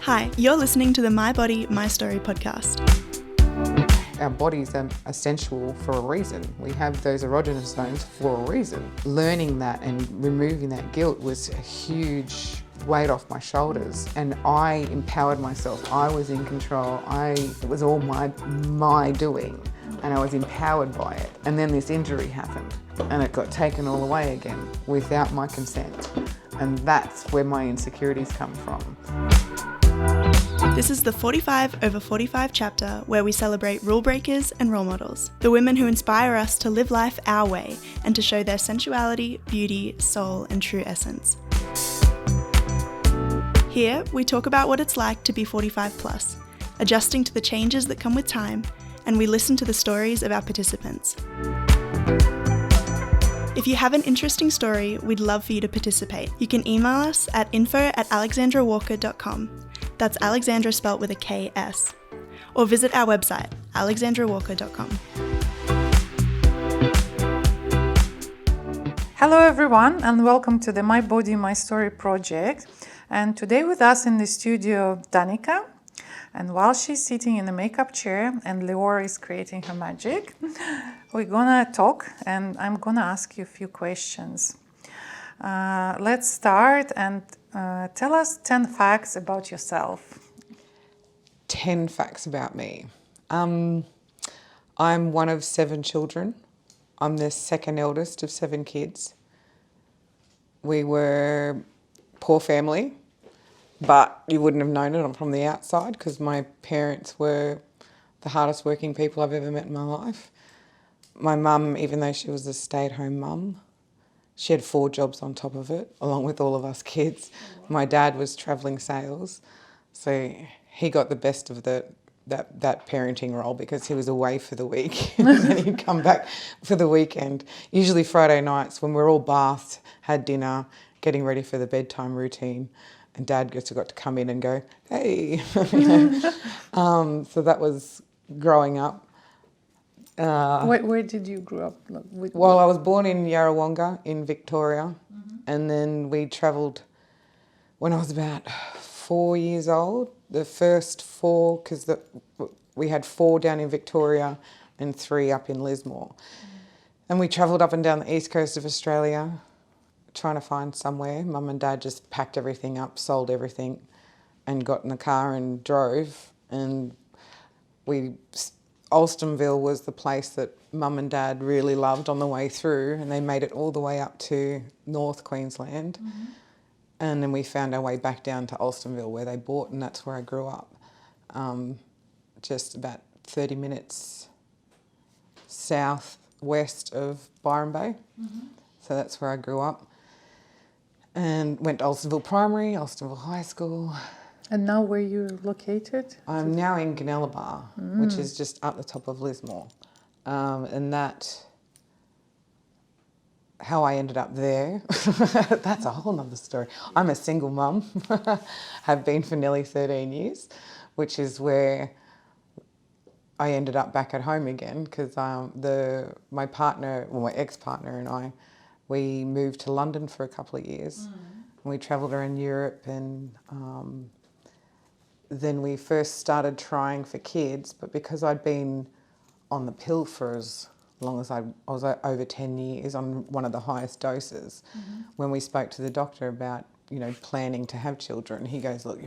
Hi, you're listening to the My Body, My Story podcast. Our bodies are essential for a reason. We have those erogenous zones for a reason. Learning that and removing that guilt was a huge weight off my shoulders, and I empowered myself. I was in control. It was all my doing, and I was empowered by it. And then this injury happened, and it got taken all away again without my consent. And that's where my insecurities come from. This is the 45 over 45 chapter where we celebrate rule breakers and role models, the women who inspire us to live life our way and to show their sensuality, beauty, soul, and true essence. Here, we talk about what it's like to be 45 plus, adjusting to the changes that come with time, and we listen to the stories of our participants. If you have an interesting story, we'd love for you to participate. You can email us at info@alexandrawalker.com. That's Alexandra spelt with a KS. Or visit our website, alexandrawalker.com. Hello everyone, and welcome to the My Body, My Story project. And today with us in the studio, Danica. And while she's sitting in the makeup chair and Leora is creating her magic, we're gonna talk and I'm gonna ask you a few questions. Let's start and tell us 10 facts about yourself. 10 facts about me. I'm one of 7 children. I'm the second eldest of 7 kids. We were poor family, but you wouldn't have known it from the outside because my parents were the hardest working people I've ever met in my life. My mum, even though she was a stay-at-home mum, she had 4 jobs on top of it, along with all of us kids. My dad was travelling sales, so he got the best of that parenting role because he was away for the week and then he'd come back for the weekend. Usually Friday nights when we're all bathed, had dinner, getting ready for the bedtime routine, and Dad got to come in and go, hey. So that was growing up. Where did you grow up? Well, I was born in Yarrawonga in Victoria, and then we travelled when I was about 4 years old. The first 4, because we had 4 down in Victoria and 3 up in Lismore. And we travelled up and down the east coast of Australia trying to find somewhere. Mum and Dad just packed everything up, sold everything, and got in the car and drove. And Alstonville was the place that Mum and Dad really loved on the way through, and they made it all the way up to North Queensland. And then we found our way back down to Alstonville where they bought, and that's where I grew up. Just about 30 minutes southwest of Byron Bay. So that's where I grew up. And went to Alstonville Primary, Alstonville High School. And now where you're located? I'm now in Gunnellabar, which is just up the top of Lismore. And how I ended up there, that's a whole nother story. I'm a single mum, have been for nearly 13 years, which is where I ended up back at home again because my ex-partner and I, we moved to London for a couple of years. And we travelled around Europe, and then we first started trying for kids, but because I'd been on the pill for as long as I was over 10 years on one of the highest doses, when we spoke to the doctor about, planning to have children, he goes, look,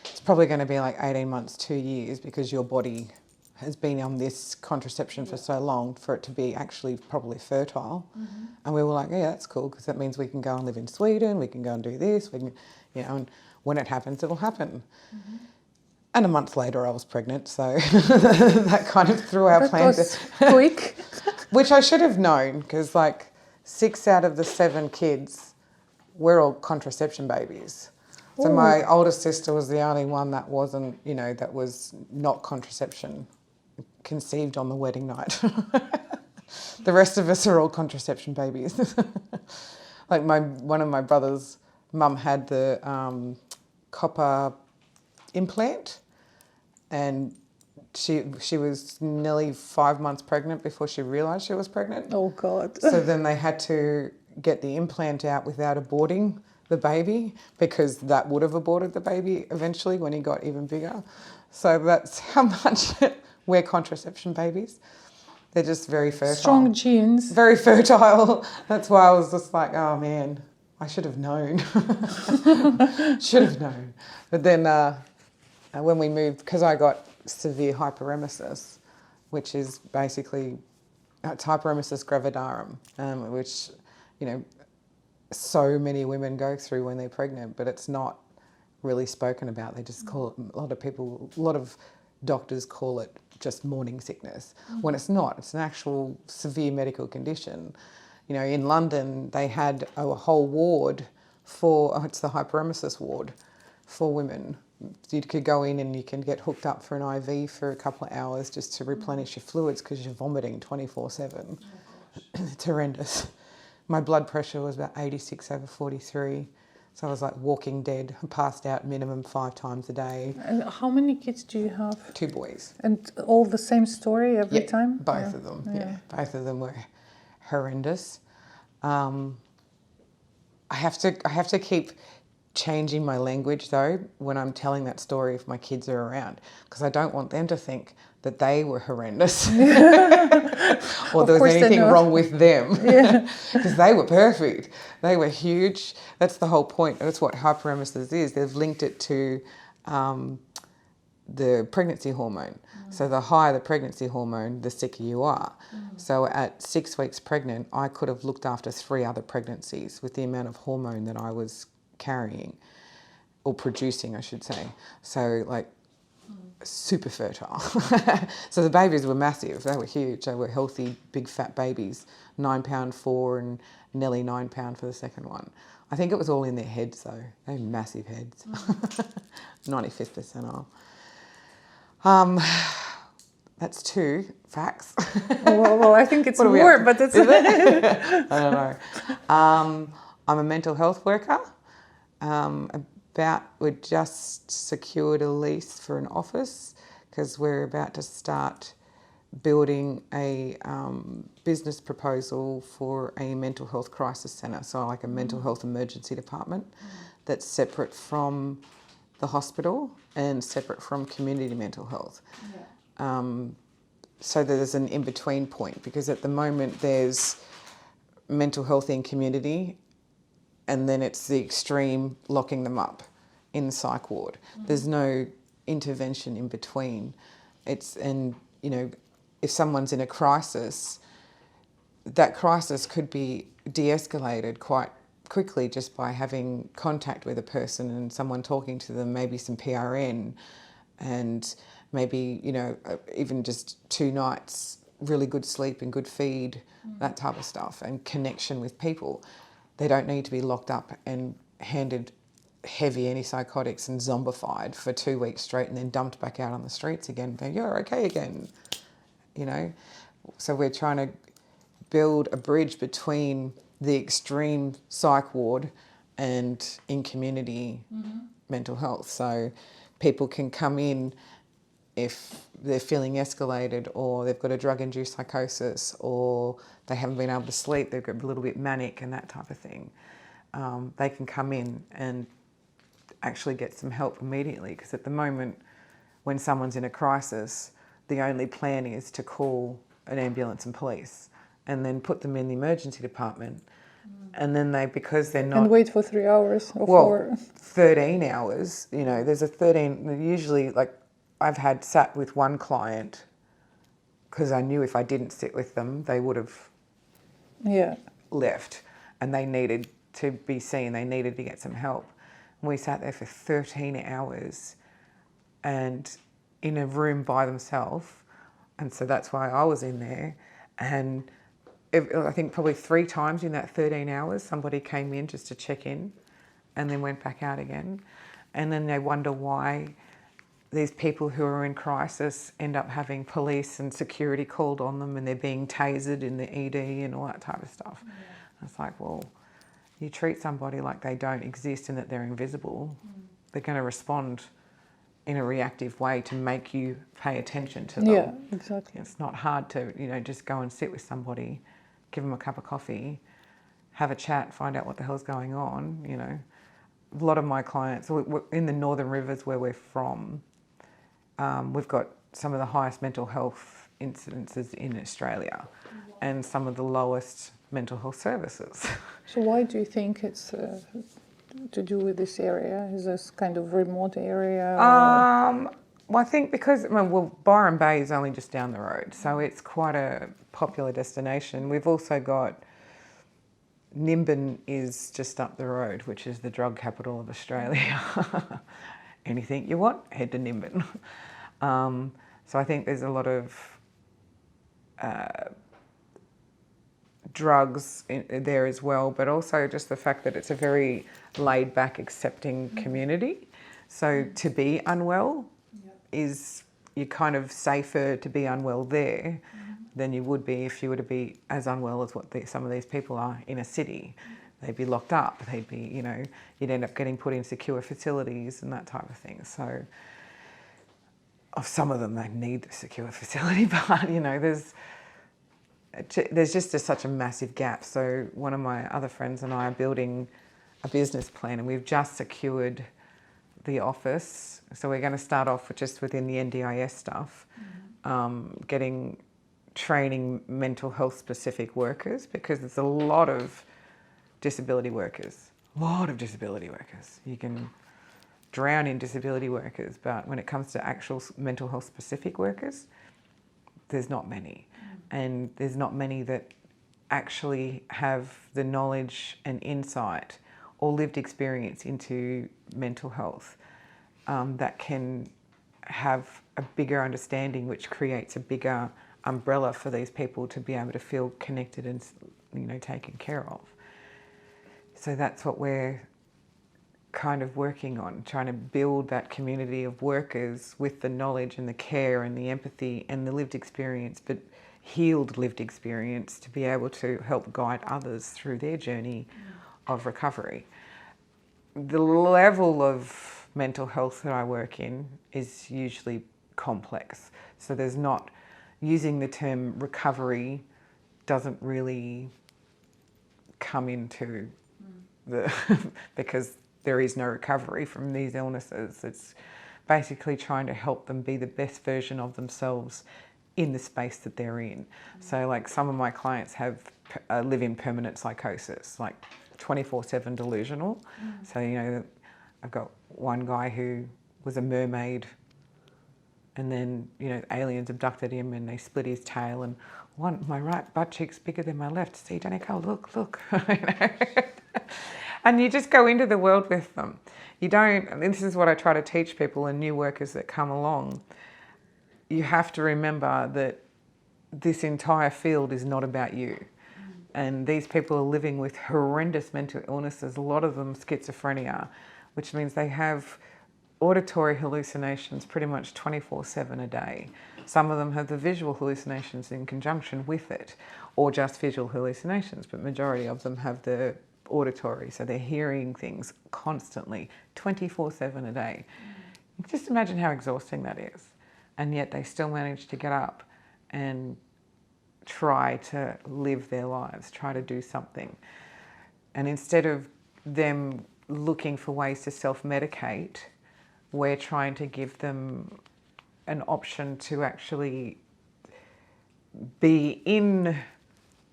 it's probably going to be like 18 months, 2 years, because your body has been on this contraception for so long for it to be actually probably fertile. And we were like, yeah, that's cool, because that means we can go and live in Sweden, we can go and do this, we can, and when it happens, it'll happen. And a month later I was pregnant, so that kind of threw our plans. That was quick. Which I should have known, because 6 out of the 7 kids were all contraception babies. So my oldest sister was the only one that wasn't, that was not contraception, conceived on the wedding night. The rest of us are all contraception babies. Like one of my brother's mum had the copper implant, and she was nearly 5 months pregnant before she realised she was pregnant. Oh God. So then they had to get the implant out without aborting the baby, because that would have aborted the baby eventually when he got even bigger. So that's how much we're contraception babies. They're just very fertile. Strong genes. Very fertile. That's why I was just like, oh man, I should have known. Should have known. But then when we moved, because I got severe hyperemesis, which is basically, it's hyperemesis gravidarum, which, you know, so many women go through when they're pregnant, but it's not really spoken about. They just call it, a lot of doctors call it just morning sickness, when it's not. It's an actual severe medical condition. You know, in London, they had a whole ward for, it's the hyperemesis ward for women. You could go in and you can get hooked up for an IV for a couple of hours just to replenish your fluids because you're vomiting 24/7. It's horrendous. My blood pressure was about 86/43. So I was like walking dead. I passed out minimum 5 times a day. And how many kids do you have? 2 boys. And all the same story every Yeah, time? both of them. Yeah, both of them were horrendous. I have to keep changing my language though when I'm telling that story if my kids are around, because I don't want them to think that they were horrendous or there was anything wrong with them, because they were perfect. They were huge. That's the whole point. That's what hyperemesis is. They've linked it to the pregnancy hormone. So the higher the pregnancy hormone, the sicker you are. So at 6 weeks pregnant, I could have looked after 3 other pregnancies with the amount of hormone that I was carrying, or producing, I should say. So like super fertile. So the babies were massive. They were huge. They were healthy, big fat babies, 9 pound 4 and nearly 9 pound for the second one. I think it was all in their heads though. They had massive heads. 95th percentile. That's 2 facts. Well, I think it's more, but it's... I don't know. I'm a mental health worker. We just secured a lease for an office because we're about to start building a business proposal for a mental health crisis centre, so like a mental health emergency department that's separate from the hospital and separate from community mental health. So there's an in-between point, because at the moment there's mental health in community and then it's the extreme locking them up in the psych ward. There's no intervention in between. And you know, if someone's in a crisis, that crisis could be de-escalated quite quickly just by having contact with a person and someone talking to them, maybe some PRN, and maybe, you know, even just 2 nights, really good sleep and good feed, that type of stuff, and connection with people. They don't need to be locked up and handed heavy antipsychotics and zombified for 2 weeks straight and then dumped back out on the streets again. Think, you're okay again, you know. So we're trying to build a bridge between the extreme psych ward and in community mental health. So people can come in if they're feeling escalated, or they've got a drug-induced psychosis, or they haven't been able to sleep, they've got a little bit manic and that type of thing. They can come in and actually get some help immediately, because at the moment when someone's in a crisis, the only plan is to call an ambulance and police and then put them in the emergency department. And then because they're not... And wait for 3 hours or 4. 13 hours, you know, there's a 13, usually, like, I've sat with one client because I knew if I didn't sit with them, they would have left, and they needed to be seen, they needed to get some help. And we sat there for 13 hours and in a room by themselves, and so that's why I was in there. And I think probably 3 times in that 13 hours, somebody came in just to check in and then went back out again. And then they wonder why these people who are in crisis end up having police and security called on them, and they're being tasered in the ED and all that type of stuff. It's like, well, you treat somebody like they don't exist and that they're invisible, they're going to respond in a reactive way to make you pay attention to them. Yeah, exactly. It's not hard to, you know, just go and sit with somebody, give them a cup of coffee, have a chat, find out what the hell's going on, you know. a lot of my clients, in the northern rivers where we're from, we've got some of the highest mental health incidences in Australia and some of the lowest mental health services. So why do you think it's to do with this area? Is this kind of remote area? Well, I think because, Byron Bay is only just down the road, so it's quite a popular destination. We've also got Nimbin is just up the road, which is the drug capital of Australia. Anything you want, head to Nimbin. So I think there's a lot of drugs there as well, but also just the fact that it's a very laid-back, accepting community. So to be unwell is, you're kind of safer to be unwell there than you would be if you were to be as unwell as what some of these people are in a city. They'd be locked up, they'd be, you'd end up getting put in secure facilities and that type of thing. So of some of them, they need the secure facility, but, there's just such a massive gap. So one of my other friends and I are building a business plan, and we've just secured the office. So we're going to start off just within the NDIS stuff, getting training mental health specific workers, because there's a lot of disability workers. You can drown in disability workers, but when it comes to actual mental health specific workers, there's not many. And there's not many that actually have the knowledge and insight or lived experience into mental health that can have a bigger understanding, which creates a bigger umbrella for these people to be able to feel connected and taken care of. So that's what we're kind of working on, trying to build that community of workers with the knowledge and the care and the empathy and the lived experience, but healed lived experience, to be able to help guide others through their journey of recovery. The level of mental health that I work in is usually complex. So there's not, using the term recovery doesn't really come into the, because there is no recovery from these illnesses. It's basically trying to help them be the best version of themselves in the space that they're in. So like some of my clients live in permanent psychosis, like 24/7 delusional. So, I've got one guy who was a mermaid, and then, aliens abducted him and they split his tail, and my right butt cheek's bigger than my left. See, Danica, look. And you just go into the world with them. You don't, and this is what I try to teach people and new workers that come along. You have to remember that this entire field is not about you. And these people are living with horrendous mental illnesses, a lot of them schizophrenia, which means they have auditory hallucinations pretty much 24/7 a day. Some of them have the visual hallucinations in conjunction with it, or just visual hallucinations, but majority of them have the auditory, so they're hearing things constantly, 24/7 a day. Just imagine how exhausting that is. And yet they still manage to get up and try to live their lives, try to do something. And instead of them looking for ways to self-medicate, we're trying to give them an option to actually be in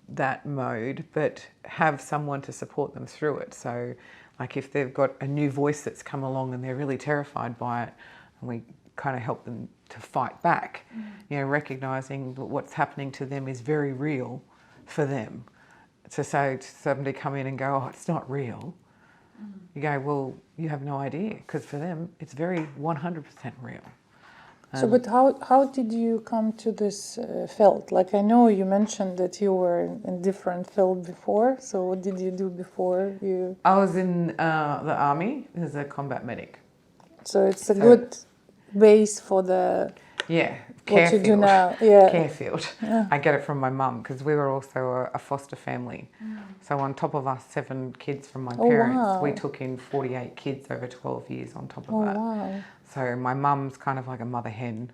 that mode, but have someone to support them through it. So like if they've got a new voice that's come along and they're really terrified by it, and we kind of help them to fight back, recognising that what's happening to them is very real for them. So to somebody come in and go, oh, it's not real. You go, well, you have no idea, because for them, it's very 100% real. So, but how did you come to this field? Like, I know you mentioned that you were in different field before. So what did you do before you? I was in the army as a combat medic. So it's a good base for the what you do now. Yeah, care field. Yeah. I get it from my mum, because we were also a foster family. So on top of us 7 kids from my parents, we took in 48 kids over 12 years on top of that. Wow. So my mum's kind of like a mother hen,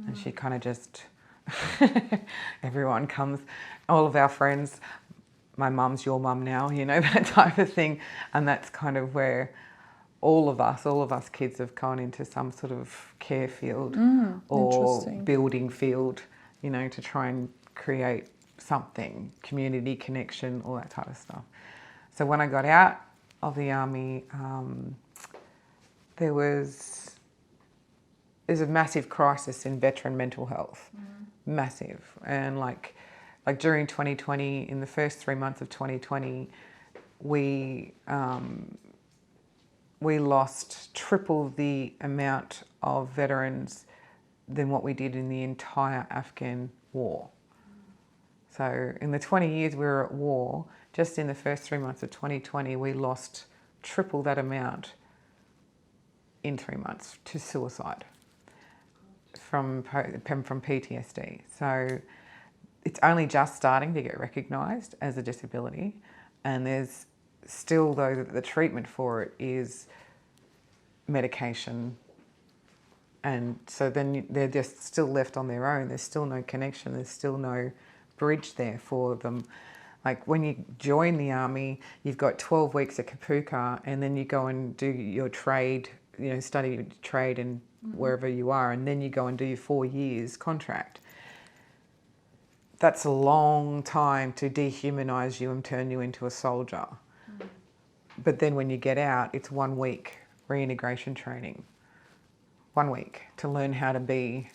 and she kind of just, everyone comes, all of our friends, my mum's your mum now, that type of thing. And that's kind of where all of us kids have gone into some sort of care field or Interesting. building field, you know, to try and create something, community connection, all that type of stuff. So when I got out of the army, there's a massive crisis in veteran mental health, massive. And like during 2020, in the first 3 months of 2020, we lost triple the amount of veterans than what we did in the entire Afghan war. So in the 20 years we were at war, just in the first 3 months of 2020, we lost triple that amount in 3 months to suicide from PTSD. So it's only just starting to get recognised as a disability, and there's still, though, the treatment for it is medication, and so then they're just still left on their own. There's still no connection, there's still no bridge there for them. Like when you join the army, you've got 12 weeks at Kapuka, and then you go and do your trade, you know, study your trade and wherever you are, and then you go and do your 4 years contract. That's a long time to dehumanise you and turn you into a soldier. But then when you get out, it's 1 week reintegration training. 1 week to learn how to be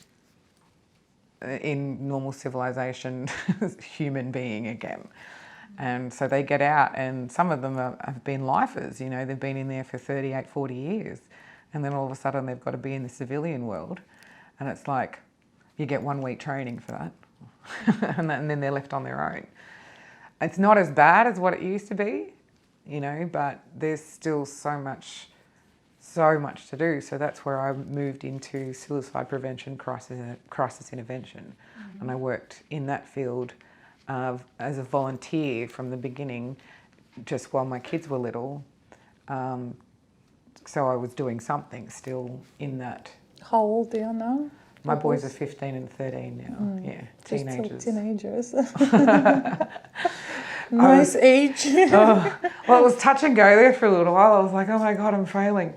in normal civilization human being again. And so they get out, and some of them have been lifers, you know, they've been in there for 38, 40 years. And then all of a sudden they've got to be in the civilian world. And it's like, you get 1 week training for that. and then they're left on their own. It's not as bad as what it used to be, you know, but there's still so much to do. So that's where I moved into suicide prevention, crisis intervention. And I worked in that field as a volunteer from the beginning, just while my kids were little. So I was doing something still in that. How old are you now? My boys are 15 and 13 now. Yeah, teenagers. Still teenagers. Nice age. Well, it was touch and go there for a little while. I was like, oh my God, I'm failing.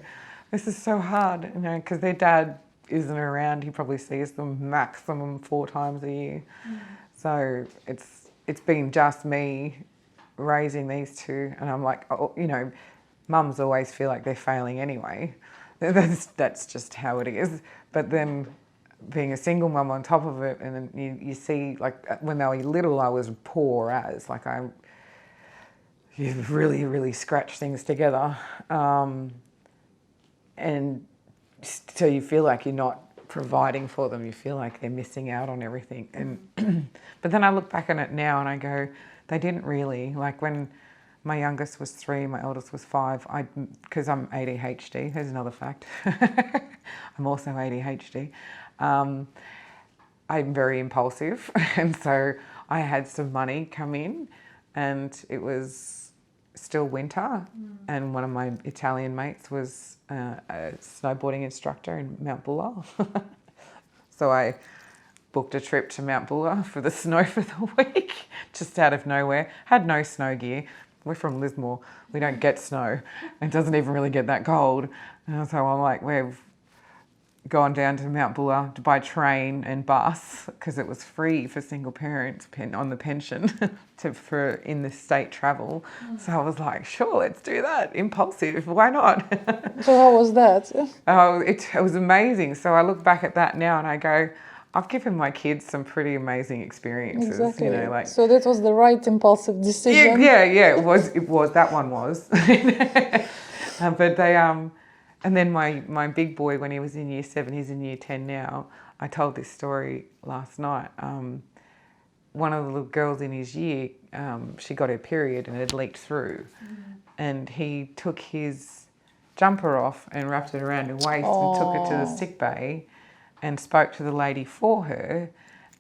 This is so hard, you know, because their dad isn't around. He probably sees them maximum 4 times a year. So it's been just me raising these two, and I'm like, oh, you know, mums always feel like they're failing anyway. That's just how it is. But then being a single mum on top of it, and then you see, like when they were little, I was poor as, like you really, really scratch things together. And so you feel like you're not providing for them. You feel like they're missing out on everything. And but then I look back on it now and I go, they didn't really. Like when my youngest was 3, my eldest was 5, because I'm ADHD, there's another fact. I'm also ADHD. I'm very impulsive, and so I had some money come in, and it was still winter, and one of my Italian mates was a snowboarding instructor in Mount Buller. So I booked a trip to Mount Buller for the snow for the week, just out of nowhere. Had no snow gear. We're from Lismore. We don't get snow. It doesn't even really get that cold. And so I'm like, we've gone down to Mount Buller by train and bus, because it was free for single parents on the pension for in the state travel. So I was like, sure, let's do that. Impulsive, why not? So how was that? Oh, it was amazing. So I look back at that now and I go, I've given my kids some pretty amazing experiences. Exactly. You know, like, so that was the right impulsive decision. Yeah. It was. That one was. But they and then my big boy, when he was in year 7, he's in year 10 now. I told this story last night. One of the little girls in his year, she got her period and it had leaked through, and he took his jumper off and wrapped it around her waist and took her to the sick bay, and spoke to the lady for her,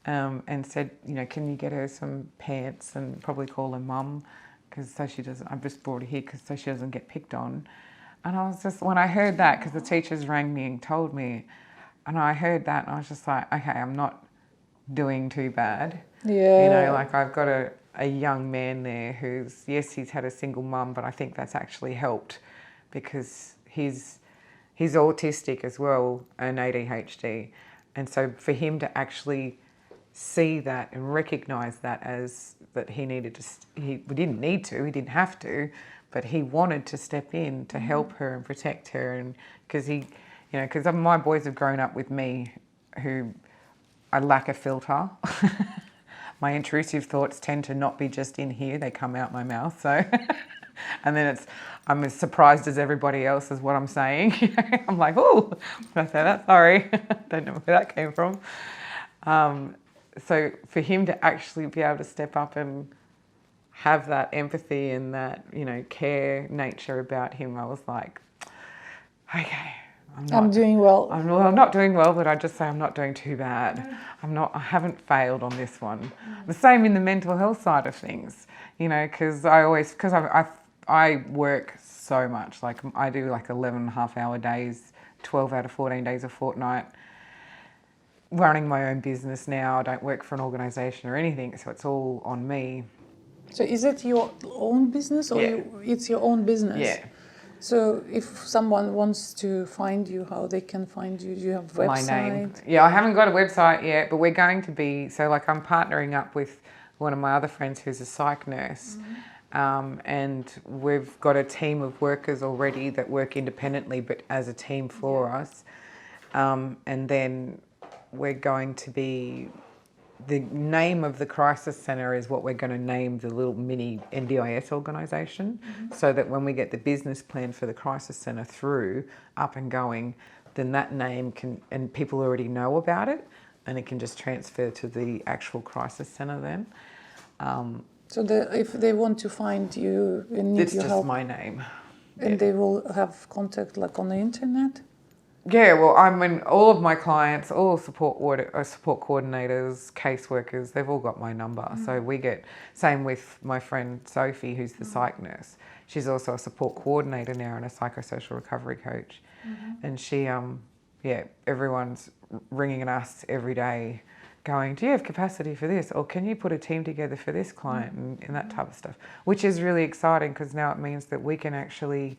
and said, you know, can you get her some pants, and probably call her mum, so she doesn't. I've just brought her here so she doesn't get picked on. And I was just, when I heard that, because the teachers rang me and told me, and I heard that, and I was just like, okay, I'm not doing too bad. Yeah. You know, like I've got a young man there who's, yes, he's had a single mum, but I think that's actually helped, because he's autistic as well and ADHD. And so for him to actually see that and recognise that as that he needed to, we didn't need to, he didn't have to, but he wanted to step in to help her and protect her. And because because my boys have grown up with me who I lack a filter. My intrusive thoughts tend to not be just in here, they come out my mouth. So, and then I'm as surprised as everybody else as what I'm saying. I'm like, oh, I say that, sorry. Don't know where that came from. So for him to actually be able to step up and have that empathy and that, care nature about him, I was like, okay. I'm doing well. I'm not doing well, but I just say I'm not doing too bad. I haven't failed on this one. The same in the mental health side of things, because I work so much. Like I do like 11.5-hour days, 12 out of 14 days a fortnight. Running my own business now. I don't work for an organisation or anything, so it's all on me. So is it your own business or it's your own business? Yeah. So if someone wants to find you, how they can find you? Do you have a website? My name. Yeah, I haven't got a website yet, but we're going to be, so like I'm partnering up with one of my other friends who's a psych nurse. And we've got a team of workers already that work independently, but as a team for us. And then we're going to be, the name of the crisis centre is what we're going to name the little mini NDIS organisation, so that when we get the business plan for the crisis centre through, up and going, then that name can, and people already know about it, and it can just transfer to the actual crisis centre then. So if they want to find you and need it's your just help, my name. and they will have contact like on the internet? Yeah, well, I mean, all of my clients, all support coordinators, caseworkers, they've all got my number. So we get, same with my friend Sophie, who's the psych nurse. She's also a support coordinator now and a psychosocial recovery coach. And she, everyone's ringing us every day going, do you have capacity for this? Or can you put a team together for this client and that type of stuff, which is really exciting because now it means that we can actually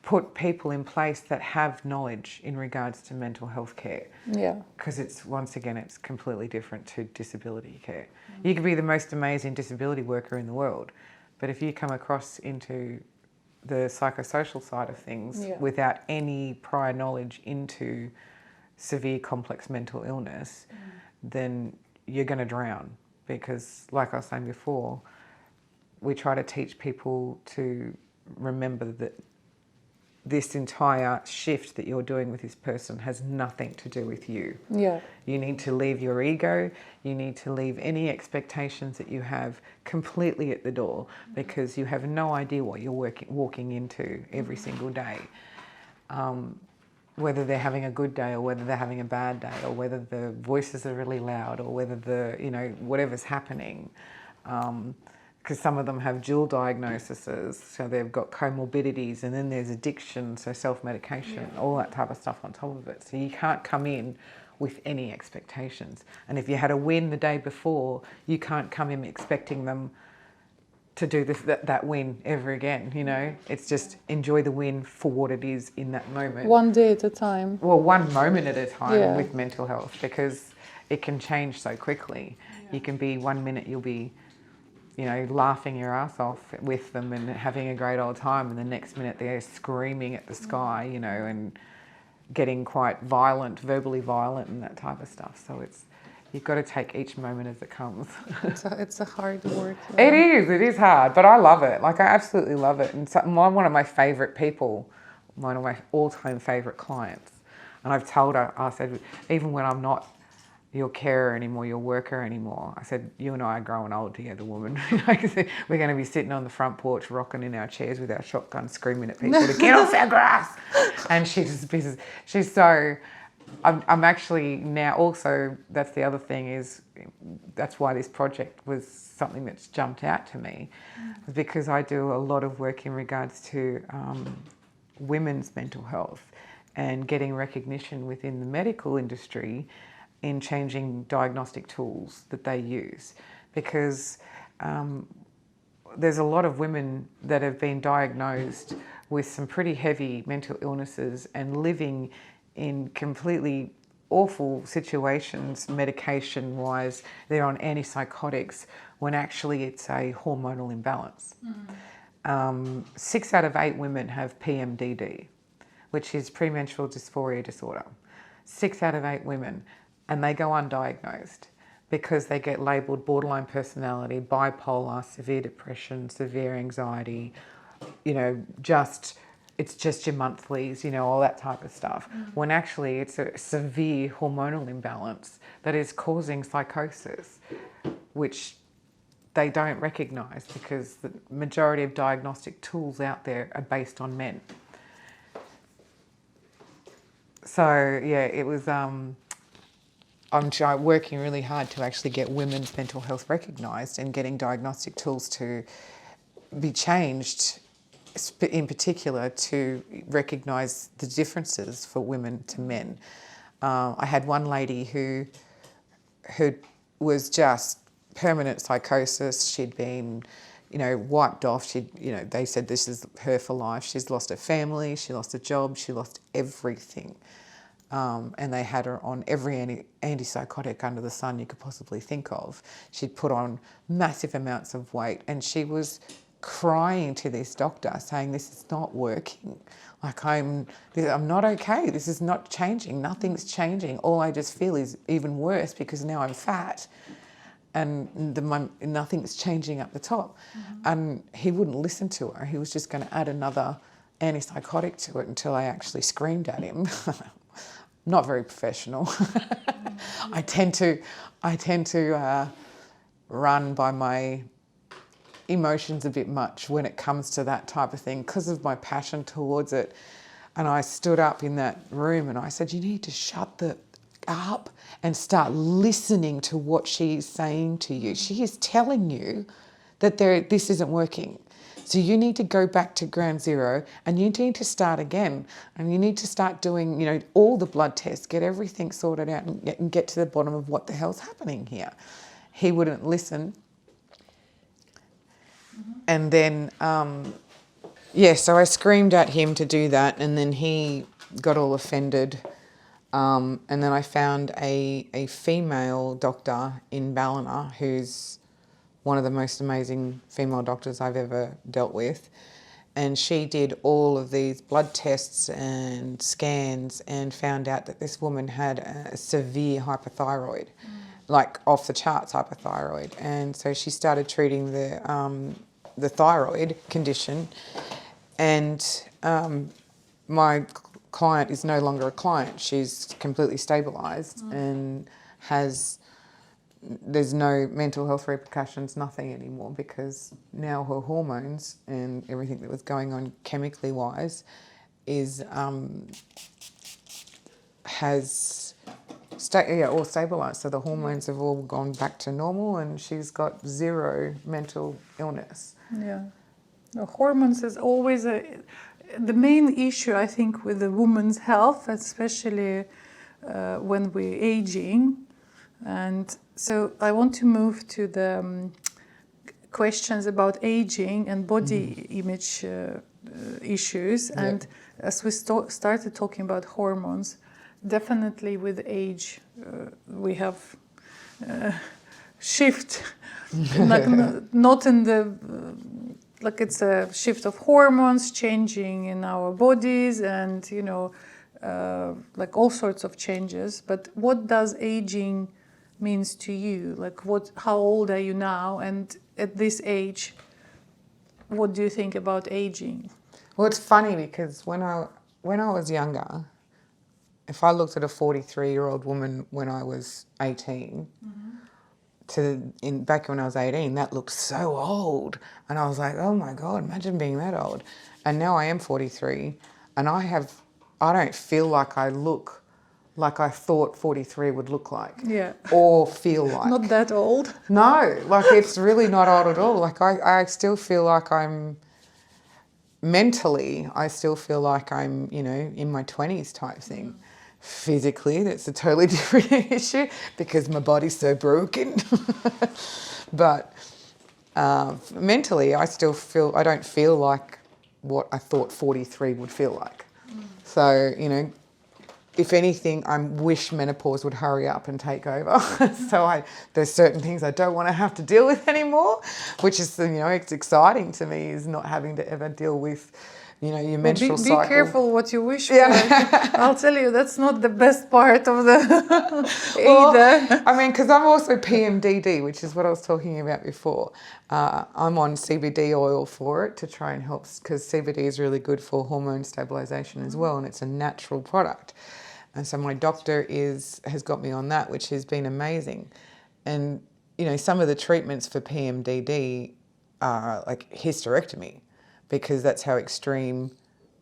put people in place that have knowledge in regards to mental health care. Yeah. Because it's completely different to disability care. You could be the most amazing disability worker in the world, but if you come across into the psychosocial side of things without any prior knowledge into severe complex mental illness, then you're going to drown. Because like I was saying before, we try to teach people to remember that this entire shift that you're doing with this person has nothing to do with you. Yeah. You need to leave your ego, you need to leave any expectations that you have completely at the door, because you have no idea what you're walking into every single day. Whether they're having a good day or whether they're having a bad day, or whether the voices are really loud, or whether whatever's happening. Because some of them have dual diagnoses, so they've got comorbidities, and then there's addiction, so self-medication, all that type of stuff on top of it. So you can't come in with any expectations. And if you had a win the day before, you can't come in expecting them to do that win ever again, It's just enjoy the win for what it is in that moment. One day at a time. Well, one moment at a time with mental health, because it can change so quickly. You can be 1 minute you'll be laughing your ass off with them and having a great old time, and the next minute they're screaming at the sky, and getting quite violent, verbally violent and that type of stuff. So you've got to take each moment as it comes. It's a hard work. It is hard, but I love it. Like, I absolutely love it. And one of my favourite people, one of my all-time favourite clients, and I've told her, I said, even when I'm not your carer anymore, your worker anymore, I said, you and I are growing old together, woman. We're going to be sitting on the front porch, rocking in our chairs with our shotgun, screaming at people to get off our grass. And she's so, I'm actually now also, that's the other thing is, that's why this project was something that's jumped out to me, because I do a lot of work in regards to women's mental health and getting recognition within the medical industry in changing diagnostic tools that they use, because there's a lot of women that have been diagnosed with some pretty heavy mental illnesses and living in completely awful situations medication-wise. They're on antipsychotics when actually it's a hormonal imbalance. 6 out of 8 women have PMDD, which is premenstrual dysphoria disorder. 6 out of 8 women, and they go undiagnosed because they get labelled borderline personality, bipolar, severe depression, severe anxiety, it's just your monthlies, all that type of stuff. When actually it's a severe hormonal imbalance that is causing psychosis, which they don't recognise because the majority of diagnostic tools out there are based on men. So yeah, it was, I'm working really hard to actually get women's mental health recognised and getting diagnostic tools to be changed, in particular to recognise the differences for women to men. I had one lady who was just permanent psychosis. She'd been, wiped off. They said this is her for life. She's lost her family, she lost a job, she lost everything. And they had her on every antipsychotic under the sun you could possibly think of. She'd put on massive amounts of weight, and she was crying to this doctor saying, this is not working. Like, I'm not okay. This is not changing. Nothing's changing. All I just feel is even worse because now I'm fat and nothing's changing up the top. And he wouldn't listen to her. He was just going to add another antipsychotic to it until I actually screamed at him. Not very professional. I tend to run by my emotions a bit much when it comes to that type of thing because of my passion towards it. And I stood up in that room and I said, you need to shut up and start listening to what she's saying to you. She is telling you that this isn't working. So you need to go back to ground zero and you need to start again. And you need to start doing, all the blood tests, get everything sorted out and get to the bottom of what the hell's happening here. He wouldn't listen. And then, so I screamed at him to do that, and then he got all offended. And then I found a female doctor in Ballina who's one of the most amazing female doctors I've ever dealt with. And she did all of these blood tests and scans and found out that this woman had a severe hypothyroid, like off the charts hypothyroid. And so she started treating the thyroid condition, and my client is no longer a client. She's completely stabilised and there's no mental health repercussions, nothing anymore, because now her hormones and everything that was going on chemically wise is all stabilised. So the hormones have all gone back to normal and she's got zero mental illness. Yeah. The hormones is always the main issue, I think, with the woman's health, especially when we're aging. And so I want to move to the questions about aging and body image issues. Yeah. And as we started talking about hormones, definitely with age we have shift, like not in the like it's a shift of hormones changing in our bodies, and like all sorts of changes. But what does aging means to you? Like how old are you now, and at this age what do you think about aging? Well, it's funny because when I was younger, if I looked at a 43-year-old woman when I was 18 back when I was 18, that looked so old. And I was like, oh my God, imagine being that old. And now I am 43 and I don't feel like I look like I thought 43 would look like. Yeah. Or feel like. Not that old. No, like it's really not old at all. Like I still feel like mentally, I still feel like I'm, in my 20s type thing. Physically, that's a totally different issue because my body's so broken. But mentally, I don't feel like what I thought 43 would feel like. So, you know, if anything, I wish menopause would hurry up and take over. So there's certain things I don't want to have to deal with anymore, which is, you know, it's exciting to me, is not having to ever deal with, you know, your menstrual be cycle. careful what you wish for. I'll tell you, that's not the best part of the either. I mean, because I'm also PMDD, which is what I was talking about before. I'm on CBD oil for it to try and help, because CBD is really good for hormone stabilization as well, and it's a natural product. And so my doctor has got me on that, which has been amazing. And, you know, some of the treatments for PMDD are like hysterectomy, because that's how extreme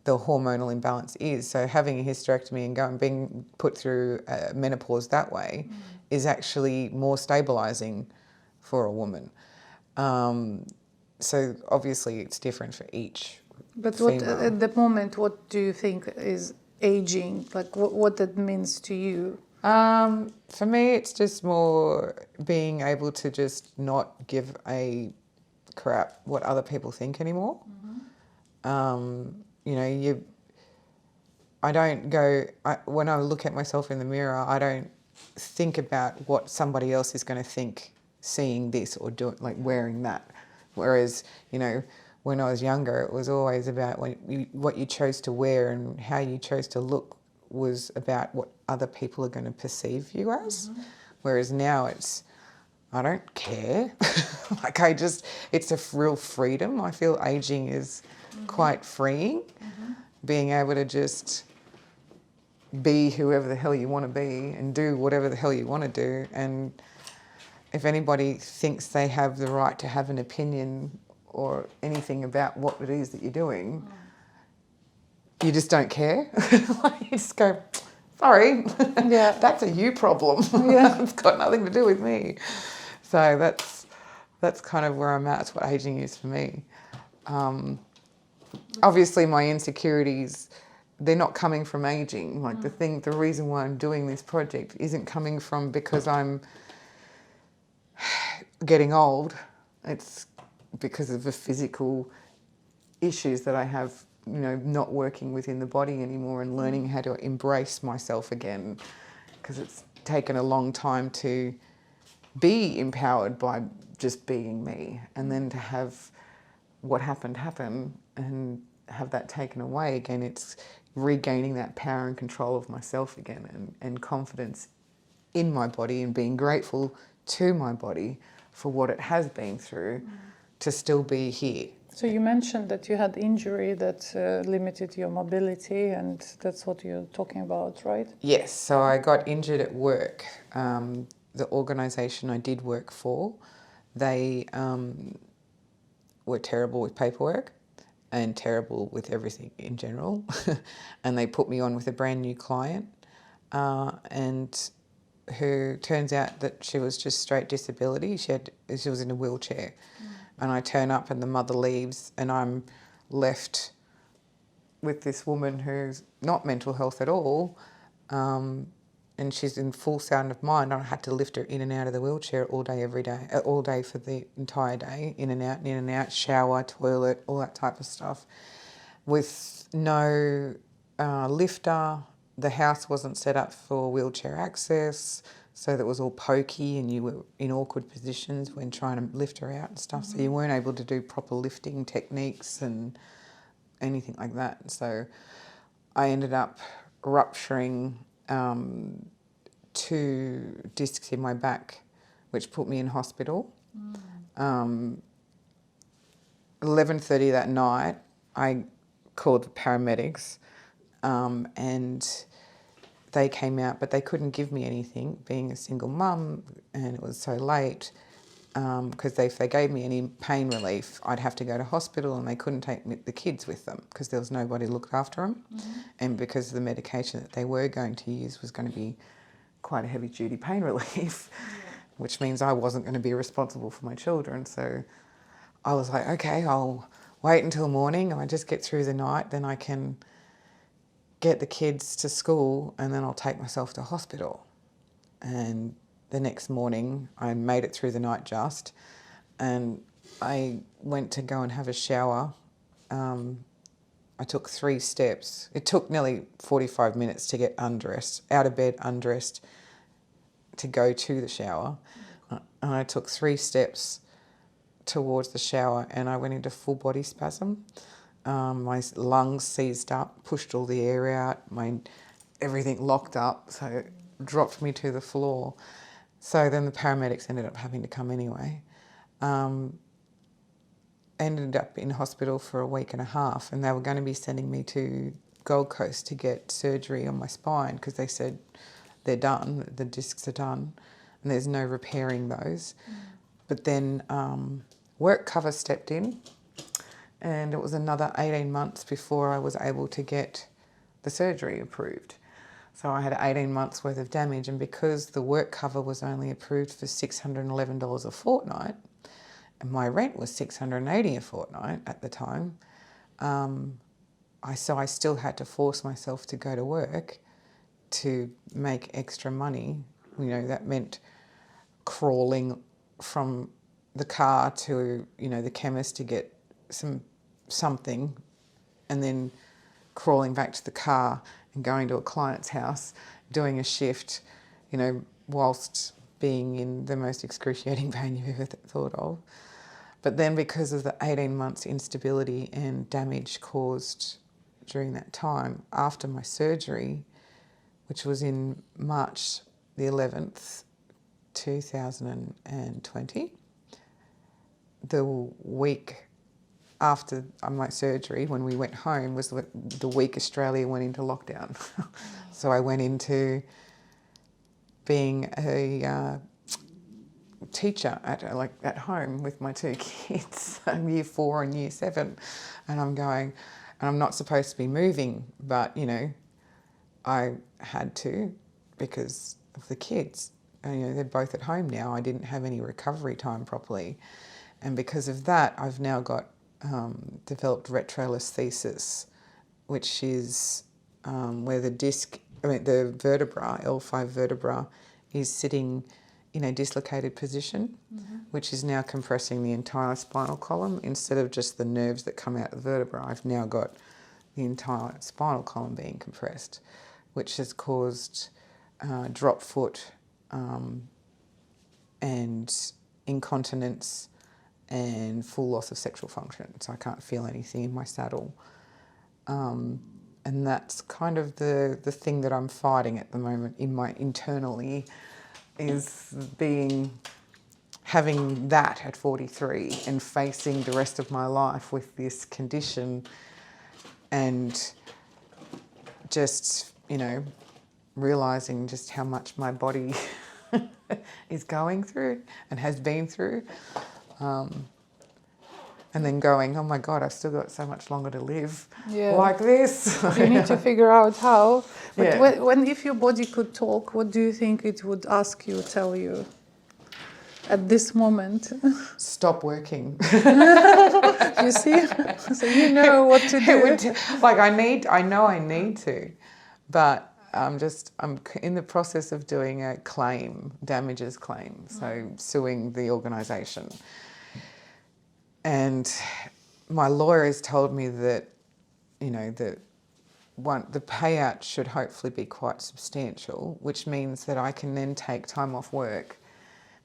the hormonal imbalance is. So having a hysterectomy and being put through menopause that way is actually more stabilizing for a woman. So obviously it's different for each female. What at the moment, what do you think is aging? Like what that means to you? For me, it's just more being able to just not give a crap what other people think anymore. You know, when I look at myself in the mirror, I don't think about what somebody else is going to think seeing this or like wearing that. Whereas, you know, when I was younger, it was always about what you chose to wear, and how you chose to look was about what other people are going to perceive you as. Whereas now I don't care. Like it's a real freedom. I feel aging is quite freeing. Being able to just be whoever the hell you want to be and do whatever the hell you want to do. And if anybody thinks they have the right to have an opinion or anything about what it is that you're doing, you just don't care. Like, you just go, sorry, Yeah. that's a you problem. Yeah. It's got nothing to do with me. So that's kind of where I'm at. That's what aging is for me. Obviously my insecurities, they're not coming from aging. Like the reason why I'm doing this project isn't coming from because I'm getting old. It's because of the physical issues that I have, you know, not working within the body anymore, and learning how to embrace myself again, because it's taken a long time to be empowered by just being me, and then to have what happened happen and have that taken away again. It's regaining that power and control of myself again, and confidence in my body, and being grateful to my body for what it has been through to still be here. So you mentioned that you had injury that limited your mobility, and that's what you're talking about, right? Yes, so I got injured at work. The organisation I did work for, they were terrible with paperwork and terrible with everything in general. And they put me on with a brand new client, and who turns out that she was just straight disability. She was in a wheelchair. And I turn up and the mother leaves, and I'm left with this woman who's not mental health at all, and she's in full sound of mind. I had to lift her in and out of the wheelchair all day, every day, all day for the entire day, in and out, shower, toilet, all that type of stuff, with no lifter. The house wasn't set up for wheelchair access, so that was all pokey, and you were in awkward positions when trying to lift her out and stuff. So you weren't able to do proper lifting techniques and anything like that. So I ended up rupturing 2 discs in my back, which put me in hospital. 11:30 that night, I called the paramedics, and they came out, but they couldn't give me anything, being a single mum, and it was so late, because if they gave me any pain relief, I'd have to go to hospital, and they couldn't take the kids with them because there was nobody who looked after them, and because the medication that they were going to use was going to be quite a heavy-duty pain relief, which means I wasn't going to be responsible for my children. So I was like, okay, I'll wait until morning, and I just get through the night, then I can get the kids to school, and then I'll take myself to hospital. And the next morning, I made it through the night just, and I went to go and have a shower I took 3 steps. It took nearly 45 minutes to get undressed, out of bed, undressed, to go to the shower. And I took 3 steps towards the shower and I went into full body spasm. My lungs seized up, pushed all the air out, everything locked up, so it dropped me to the floor. So then the paramedics ended up having to come anyway. Ended up in hospital for a week and a half, and they were going to be sending me to Gold Coast to get surgery on my spine because they said they're done, the discs are done, and there's no repairing those. But then work cover stepped in, and it was another 18 months before I was able to get the surgery approved. So I had 18 months worth of damage, and because the work cover was only approved for $611 a fortnight, and my rent was $680 a fortnight at the time, I still had to force myself to go to work to make extra money. You know, that meant crawling from the car to, you know, the chemist to get something, and then crawling back to the car and going to a client's house, doing a shift, you know, whilst being in the most excruciating pain you've ever thought of. But then because of the 18 months instability and damage caused during that time, after my surgery, which was in March the 11th, 2020, the week after my surgery, when we went home, was the week Australia went into lockdown. So I went into being a teacher at home with my 2 kids, year 4 and year 7, and I'm not supposed to be moving, but you know, I had to because of the kids. And, you know, they're both at home now. I didn't have any recovery time properly, and because of that, I've now got developed retrolisthesis, which is where the vertebra, L5 vertebra, is sitting in a dislocated position, which is now compressing the entire spinal column. Instead of just the nerves that come out of the vertebra, I've now got the entire spinal column being compressed, which has caused drop foot and incontinence and full loss of sexual function. So I can't feel anything in my saddle. And that's kind of the thing that I'm fighting at the moment internally, is having that at 43 and facing the rest of my life with this condition, and just, you know, realising just how much my body is going through and has been through. And then going, oh my God, I've still got so much longer to live like this. You need to figure out how. But Yeah. if your body could talk, what do you think it would ask you, tell you at this moment? Stop working. You see? So you know what to do. I know I need to, but I'm in the process of doing a damages claim, so suing the organisation. And my lawyer has told me that, you know, the payout should hopefully be quite substantial, which means that I can then take time off work,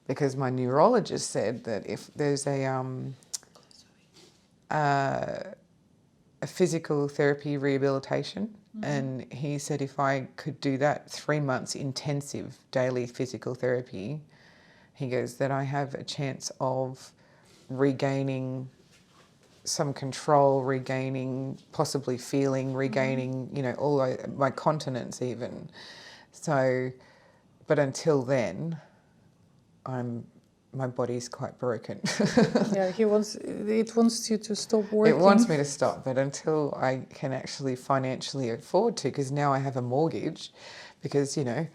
because my neurologist said that if there's a physical therapy rehabilitation, and he said if I could do that 3 months intensive daily physical therapy, he goes, that I have a chance of regaining some control, possibly feeling, you know, all my continence even. So, but until then, my body's quite broken. Yeah, it wants you to stop working. It wants me to stop, but until I can actually financially afford to, because now I have a mortgage, because, you know,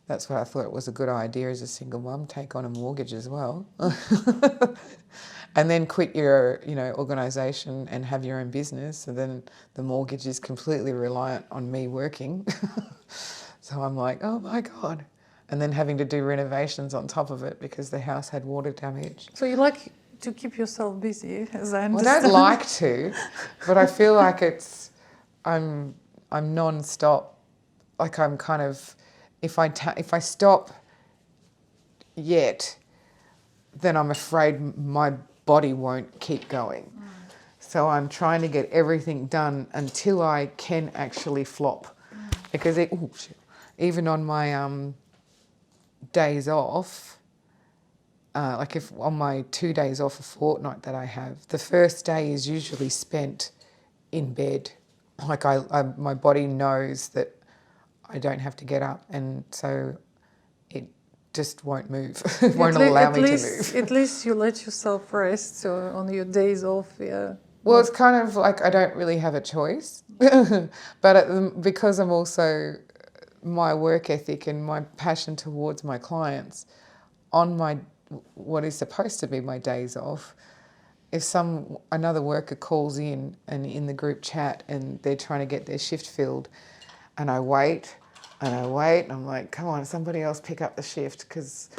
that's what I thought it was a good idea as a single mum, take on a mortgage as well. And then quit your, you know, organisation and have your own business. So then the mortgage is completely reliant on me working. So I'm like, oh my God. And then having to do renovations on top of it because the house had water damage. So you like to keep yourself busy, as I Well, understand. I don't like to, but I feel like I'm non-stop. Like I'm kind of, if I stop yet, then I'm afraid my body won't keep going. So I'm trying to get everything done until I can actually flop. Because even on my days off, like if on my 2 days off a fortnight that I have, the first day is usually spent in bed. Like my body knows that I don't have to get up, and so it just won't move. It won't allow me to move. At least you let yourself rest on your days off, yeah. Well, it's kind of like I don't really have a choice. But because I'm also, my work ethic and my passion towards my clients, on my what is supposed to be my days off, if another worker calls in and in the group chat and they're trying to get their shift filled, and I wait and I'm like, come on, somebody else pick up the shift, because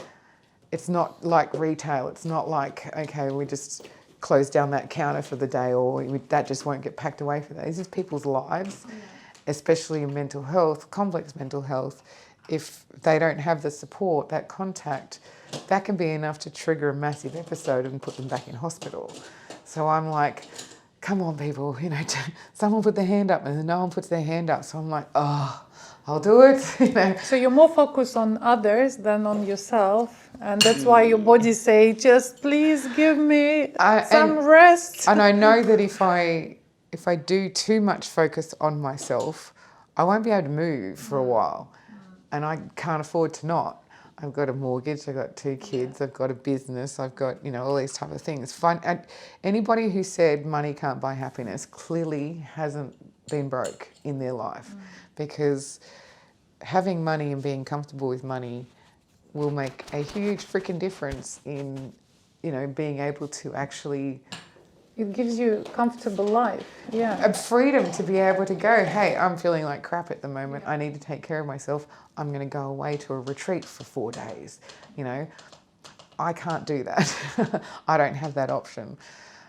it's not like retail. It's not like, okay, we just close down that counter for the day, or that just won't get packed away for that. These are people's lives, especially in mental health, complex mental health. If they don't have the support, that contact, that can be enough to trigger a massive episode and put them back in hospital. So I'm like, come on, people, someone put their hand up, and then no one puts their hand up. So I'm like, oh, I'll do it. So you're more focused on others than on yourself, and that's why your body say, just please give me some rest. And I know that if I do too much focus on myself, I won't be able to move for a while, and I can't afford to not. I've got a mortgage, I've got 2 kids, I've got a business, I've got, all these type of things. Anybody who said money can't buy happiness clearly hasn't been broke in their life, because having money and being comfortable with money will make a huge freaking difference in, being able to actually... It gives you a comfortable life, yeah. A freedom to be able to go, hey, I'm feeling like crap at the moment. I need to take care of myself. I'm going to go away to a retreat for 4 days. I can't do that. I don't have that option.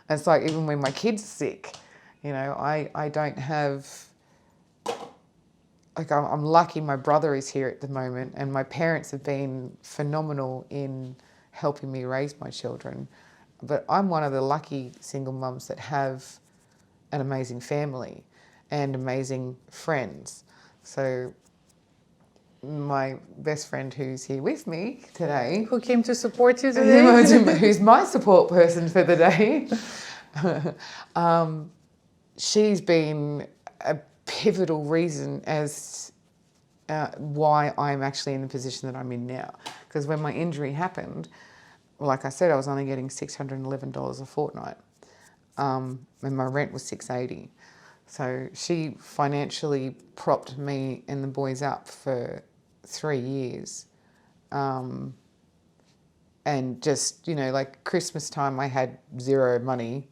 It's like even when my kid's sick, I don't have... Like I'm lucky my brother is here at the moment, and my parents have been phenomenal in helping me raise my children. But I'm one of the lucky single mums that have an amazing family and amazing friends. So my best friend who's here with me today... Who came to support you today? Who's my support person for the day. She's been a pivotal reason as why I'm actually in the position that I'm in now. Because when my injury happened... Like I said, I was only getting $611 a fortnight, and my rent was $680. So she financially propped me and the boys up for 3 years. And just, like Christmas time, I had zero money.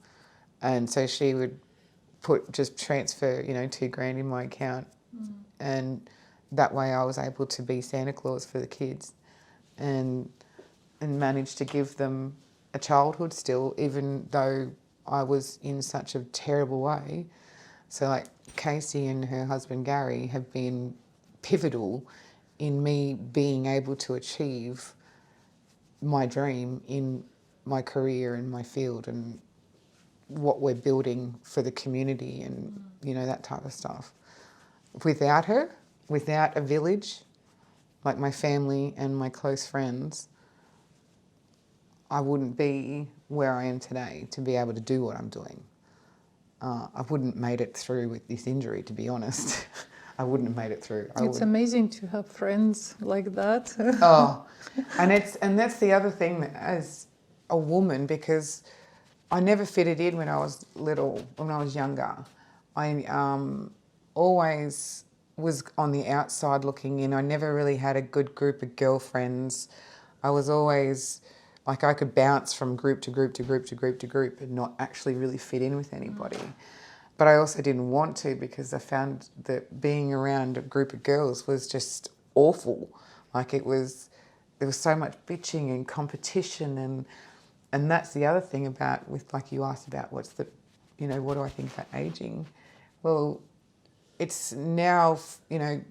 And so she would just transfer, $2,000 in my account. And that way I was able to be Santa Claus for the kids. And managed to give them a childhood still, even though I was in such a terrible way. So like Casey and her husband Gary have been pivotal in me being able to achieve my dream in my career and my field and what we're building for the community and, that type of stuff. Without her, without a village, like my family and my close friends, I wouldn't be where I am today to be able to do what I'm doing. I wouldn't have made it through with this injury, to be honest. I wouldn't have made it through. It's amazing to have friends like that. And that's the other thing as a woman, because I never fitted in when I was little, when I was younger. I always was on the outside looking in. I never really had a good group of girlfriends. I was always... Like I could bounce from group to group to group to group to group and not actually really fit in with anybody. But I also didn't want to, because I found that being around a group of girls was just awful. Like there was so much bitching and competition, and that's the other thing about, with like you asked about what do I think about aging? Well, it's now, you know,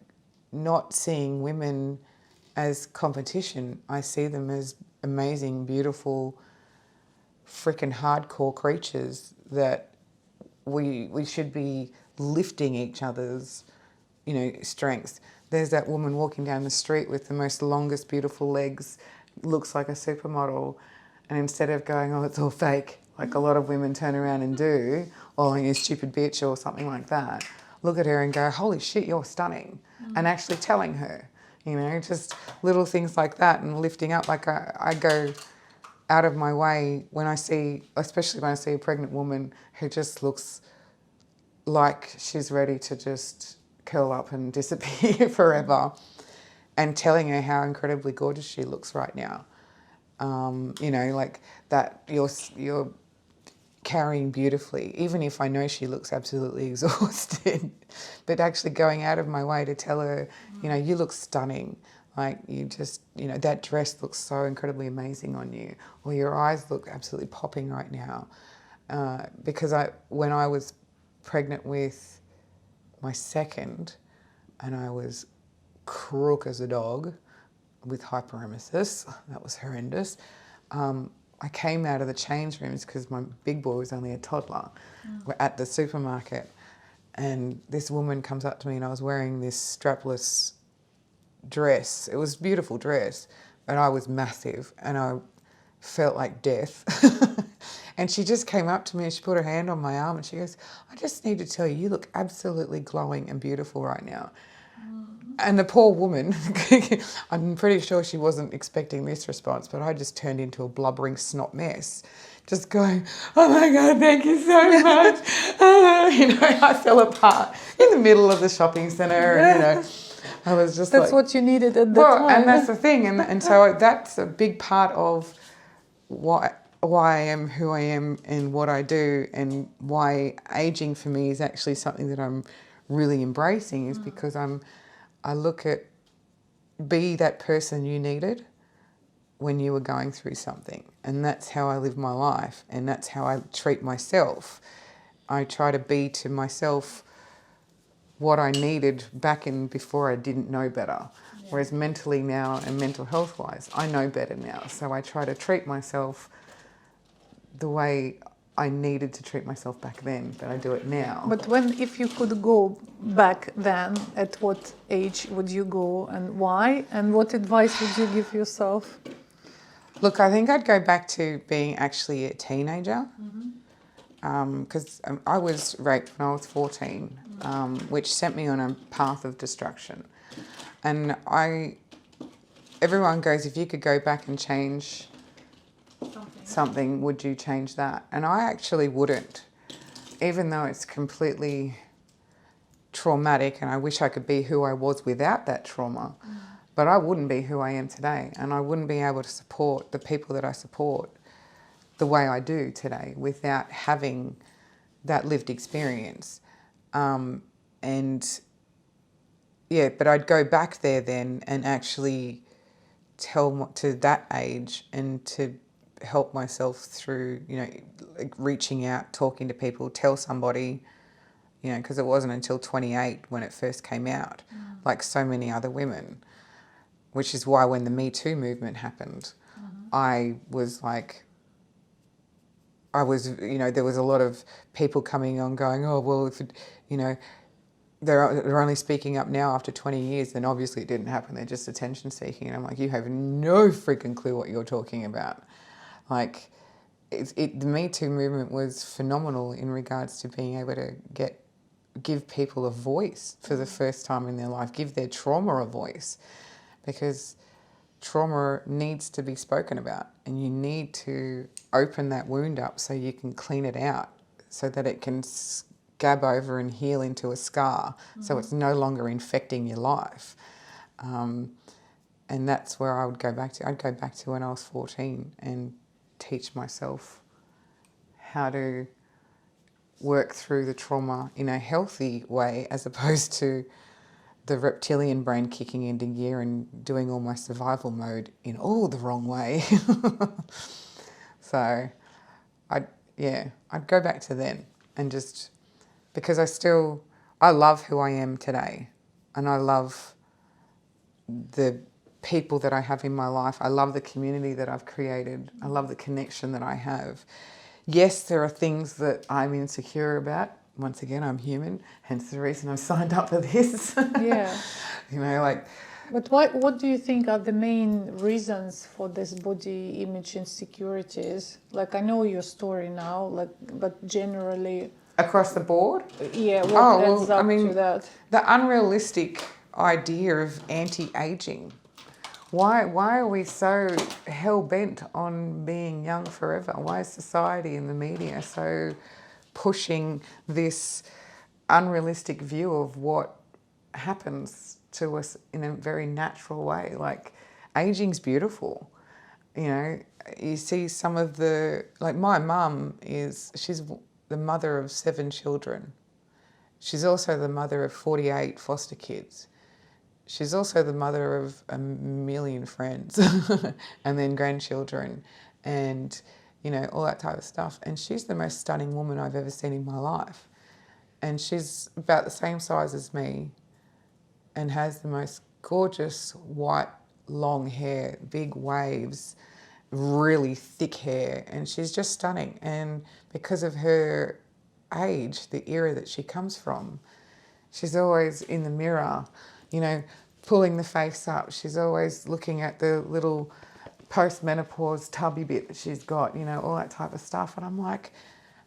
not seeing women as competition. I see them as amazing, beautiful, freaking hardcore creatures that we should be lifting each other's, you know, strengths. There's that woman walking down the street with the most longest, beautiful legs, looks like a supermodel, and instead of going, oh, it's all fake, like a lot of women turn around and do, or you stupid bitch or something like that, look at her and go, holy shit, you're stunning, and actually telling her, you know, just little things like that and lifting up. Like I go out of my way when I see, especially when I see a pregnant woman who just looks like she's ready to just curl up and disappear forever, and telling her how incredibly gorgeous she looks right now. You know, like that you're carrying beautifully, even if I know she looks absolutely exhausted, but actually going out of my way to tell her, you know, you look stunning. Like you just, you know, that dress looks so incredibly amazing on you, or your eyes look absolutely popping right now. Because when I was pregnant with my second, and I was crook as a dog with hyperemesis, that was horrendous. I came out of the change rooms because my big boy was only a toddler. We're at the supermarket, and this woman comes up to me, and I was wearing this strapless dress. It was a beautiful dress, but I was massive and I felt like death. And she just came up to me and she put her hand on my arm and she goes, I just need to tell you, you look absolutely glowing and beautiful right now. And the poor woman, I'm pretty sure she wasn't expecting this response, but I just turned into a blubbering snot mess, just going, oh my God, thank you so much. You know, I fell apart in the middle of the shopping centre, and, you know, I was just That's like, what you needed at the time. and that's the thing, and so that's a big part of why I am who I am and what I do, and why aging for me is actually something that I'm really embracing, is because I look at, be that person you needed when you were going through something, and that's how I live my life, and that's how I treat myself. I try to be to myself what I needed back in before I didn't know better. Yeah. Whereas mentally now and mental health wise, I know better now. So I try to treat myself the way I needed to treat myself back then, but I do it now. But if you could go back then, at what age would you go and why? And what advice would you give yourself? Look, I think I'd go back to being actually a teenager. Because I was raped when I was 14, which sent me on a path of destruction. And everyone goes, if you could go back and change something, would you change that? And I actually wouldn't, even though it's completely traumatic and I wish I could be who I was without that trauma. But I wouldn't be who I am today, and I wouldn't be able to support the people that I support the way I do today without having that lived experience. But I'd go back there then and actually tell to that age and to help myself through, you know, like reaching out, talking to people, tell somebody, you know, because it wasn't until 28 when it first came out, like so many other women, which is why when the Me Too movement happened, I was like, you know, there was a lot of people coming on going, oh, well, if it, you know, they're only speaking up now after 20 years, then obviously it didn't happen. They're just attention seeking. And I'm like, you have no freaking clue what you're talking about. Like, the Me Too movement was phenomenal in regards to being able to give people a voice for the first time in their life, give their trauma a voice, because trauma needs to be spoken about, and you need to open that wound up so you can clean it out so that it can scab over and heal into a scar, so it's no longer infecting your life. And that's where I would go back to. I'd go back to when I was 14 and teach myself how to work through the trauma in a healthy way, as opposed to the reptilian brain kicking into gear and doing all my survival mode in all the wrong way. So I'd go back to then, and just because I love who I am today, and I love the people that I have in my life. I love the community that I've created. I love the connection that I have. Yes, there are things that I'm insecure about. Once again, I'm human, hence the reason I signed up for this. Yeah. You know, like... But what do you think are the main reasons for this body image insecurities? Like, I know your story now, like, but generally... Across the board? Yeah, what adds up to that? The unrealistic idea of anti-aging. Why are we so hell-bent on being young forever? Why is society and the media so pushing this unrealistic view of what happens to us in a very natural way? Like, aging's beautiful. You know, you see some of the... Like, my mum she's the mother of 7 children. She's also the mother of 48 foster kids. She's also the mother of 1 million friends and then grandchildren and, you know, all that type of stuff. And she's the most stunning woman I've ever seen in my life. And she's about the same size as me and has the most gorgeous white long hair, big waves, really thick hair. And she's just stunning. And because of her age, the era that she comes from, she's always in the mirror, you know, pulling the face up. She's always looking at the little post-menopause tubby bit that she's got, you know, all that type of stuff. And I'm like,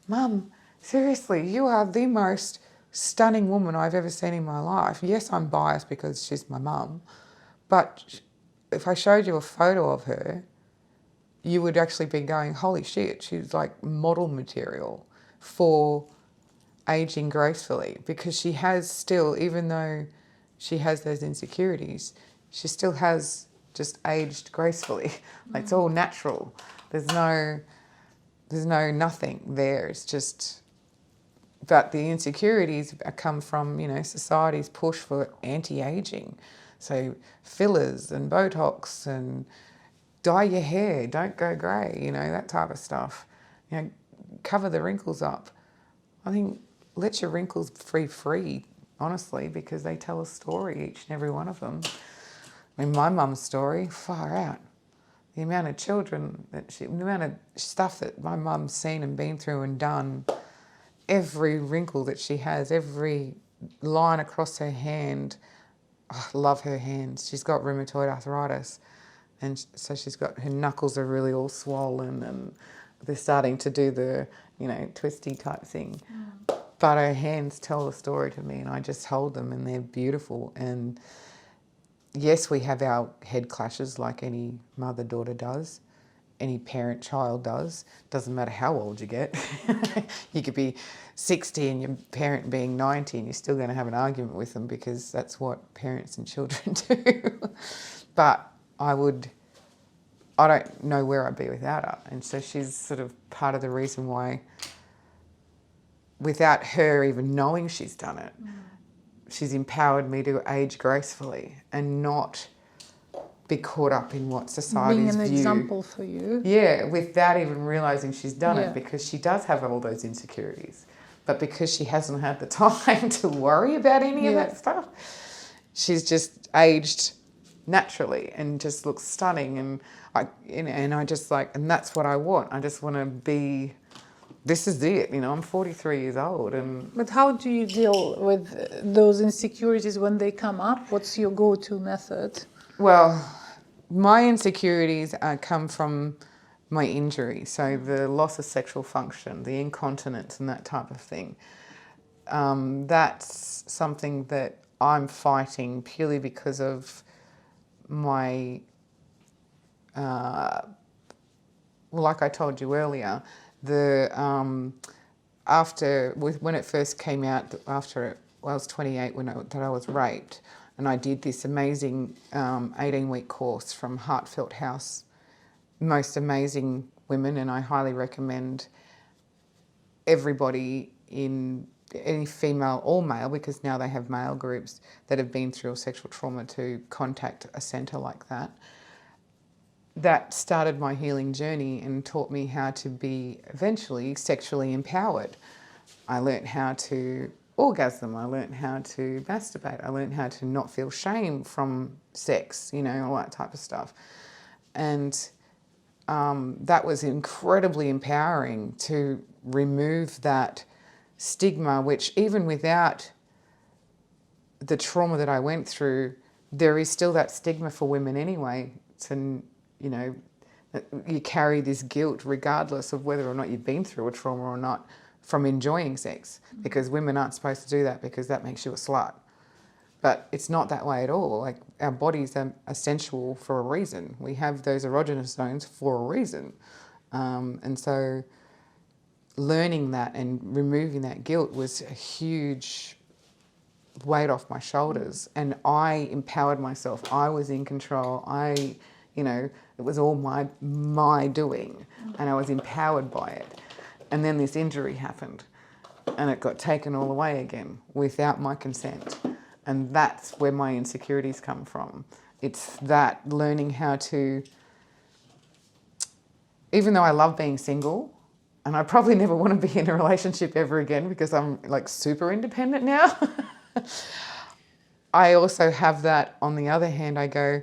Mum, seriously, you are the most stunning woman I've ever seen in my life. Yes, I'm biased because she's my mum, but if I showed you a photo of her, you would actually be going, holy shit, she's like model material for aging gracefully, because she has still, even though she has those insecurities, she still has just aged gracefully. Like, it's all natural. There's no nothing there. It's just, but the insecurities come from, you know, society's push for anti-aging. So fillers and Botox and dye your hair, don't go grey, you know, that type of stuff. You know, cover the wrinkles up. I think let your wrinkles free, honestly, because they tell a story, each and every one of them. I mean, my mum's story, far out. The amount of children the amount of stuff that my mum's seen and been through and done, every wrinkle that she has, every line across her hand. Oh, I love her hands. She's got rheumatoid arthritis, and so she's got, her knuckles are really all swollen and they're starting to do the, you know, twisty type thing. But her hands tell the story to me, and I just hold them and they're beautiful. And yes, we have our head clashes like any mother-daughter does, any parent-child does. Doesn't matter how old you get. You could be 60 and your parent being 90 and you're still going to have an argument with them, because that's what parents and children do. But I don't know where I'd be without her. And so she's sort of part of the reason why, without her even knowing she's done it, she's empowered me to age gracefully and not be caught up in what society's being an view. Example for you. Yeah, without even realising she's done Yeah. it, because she does have all those insecurities. But because she hasn't had the time to worry about any of that stuff, she's just aged naturally and just looks stunning. And I just like, and that's what I want. I just want to be, this is it, you know, I'm 43 years old. But how do you deal with those insecurities when they come up? What's your go-to method? Well, my insecurities come from my injury, so the loss of sexual function, the incontinence and that type of thing. That's something that I'm fighting purely because of my, like I told you earlier, when it first came out, after I was 28 that I was raped, and I did this amazing 18-week course from Heartfelt House, most amazing women, and I highly recommend everybody, in any female or male, because now they have male groups that have been through sexual trauma, to contact a centre like that. That started my healing journey and taught me how to be eventually sexually empowered. I learnt how to orgasm. I learned how to masturbate. I learned how to not feel shame from sex, you know, all that type of stuff. And that was incredibly empowering to remove that stigma, which even without the trauma that I went through, there is still that stigma for women anyway. To, you know, you carry this guilt regardless of whether or not you've been through a trauma or not from enjoying sex, because women aren't supposed to do that because that makes you a slut. But it's not that way at all. Like, our bodies are sensual for a reason. We have those erogenous zones for a reason. And so learning that and removing that guilt was a huge weight off my shoulders. And I empowered myself. I was in control. You know, it was all my doing, and I was empowered by it. And then this injury happened, and it got taken all away again without my consent. And that's where my insecurities come from. It's that learning how to, even though I love being single, and I probably never want to be in a relationship ever again because I'm like super independent now. I also have that, on the other hand, I go,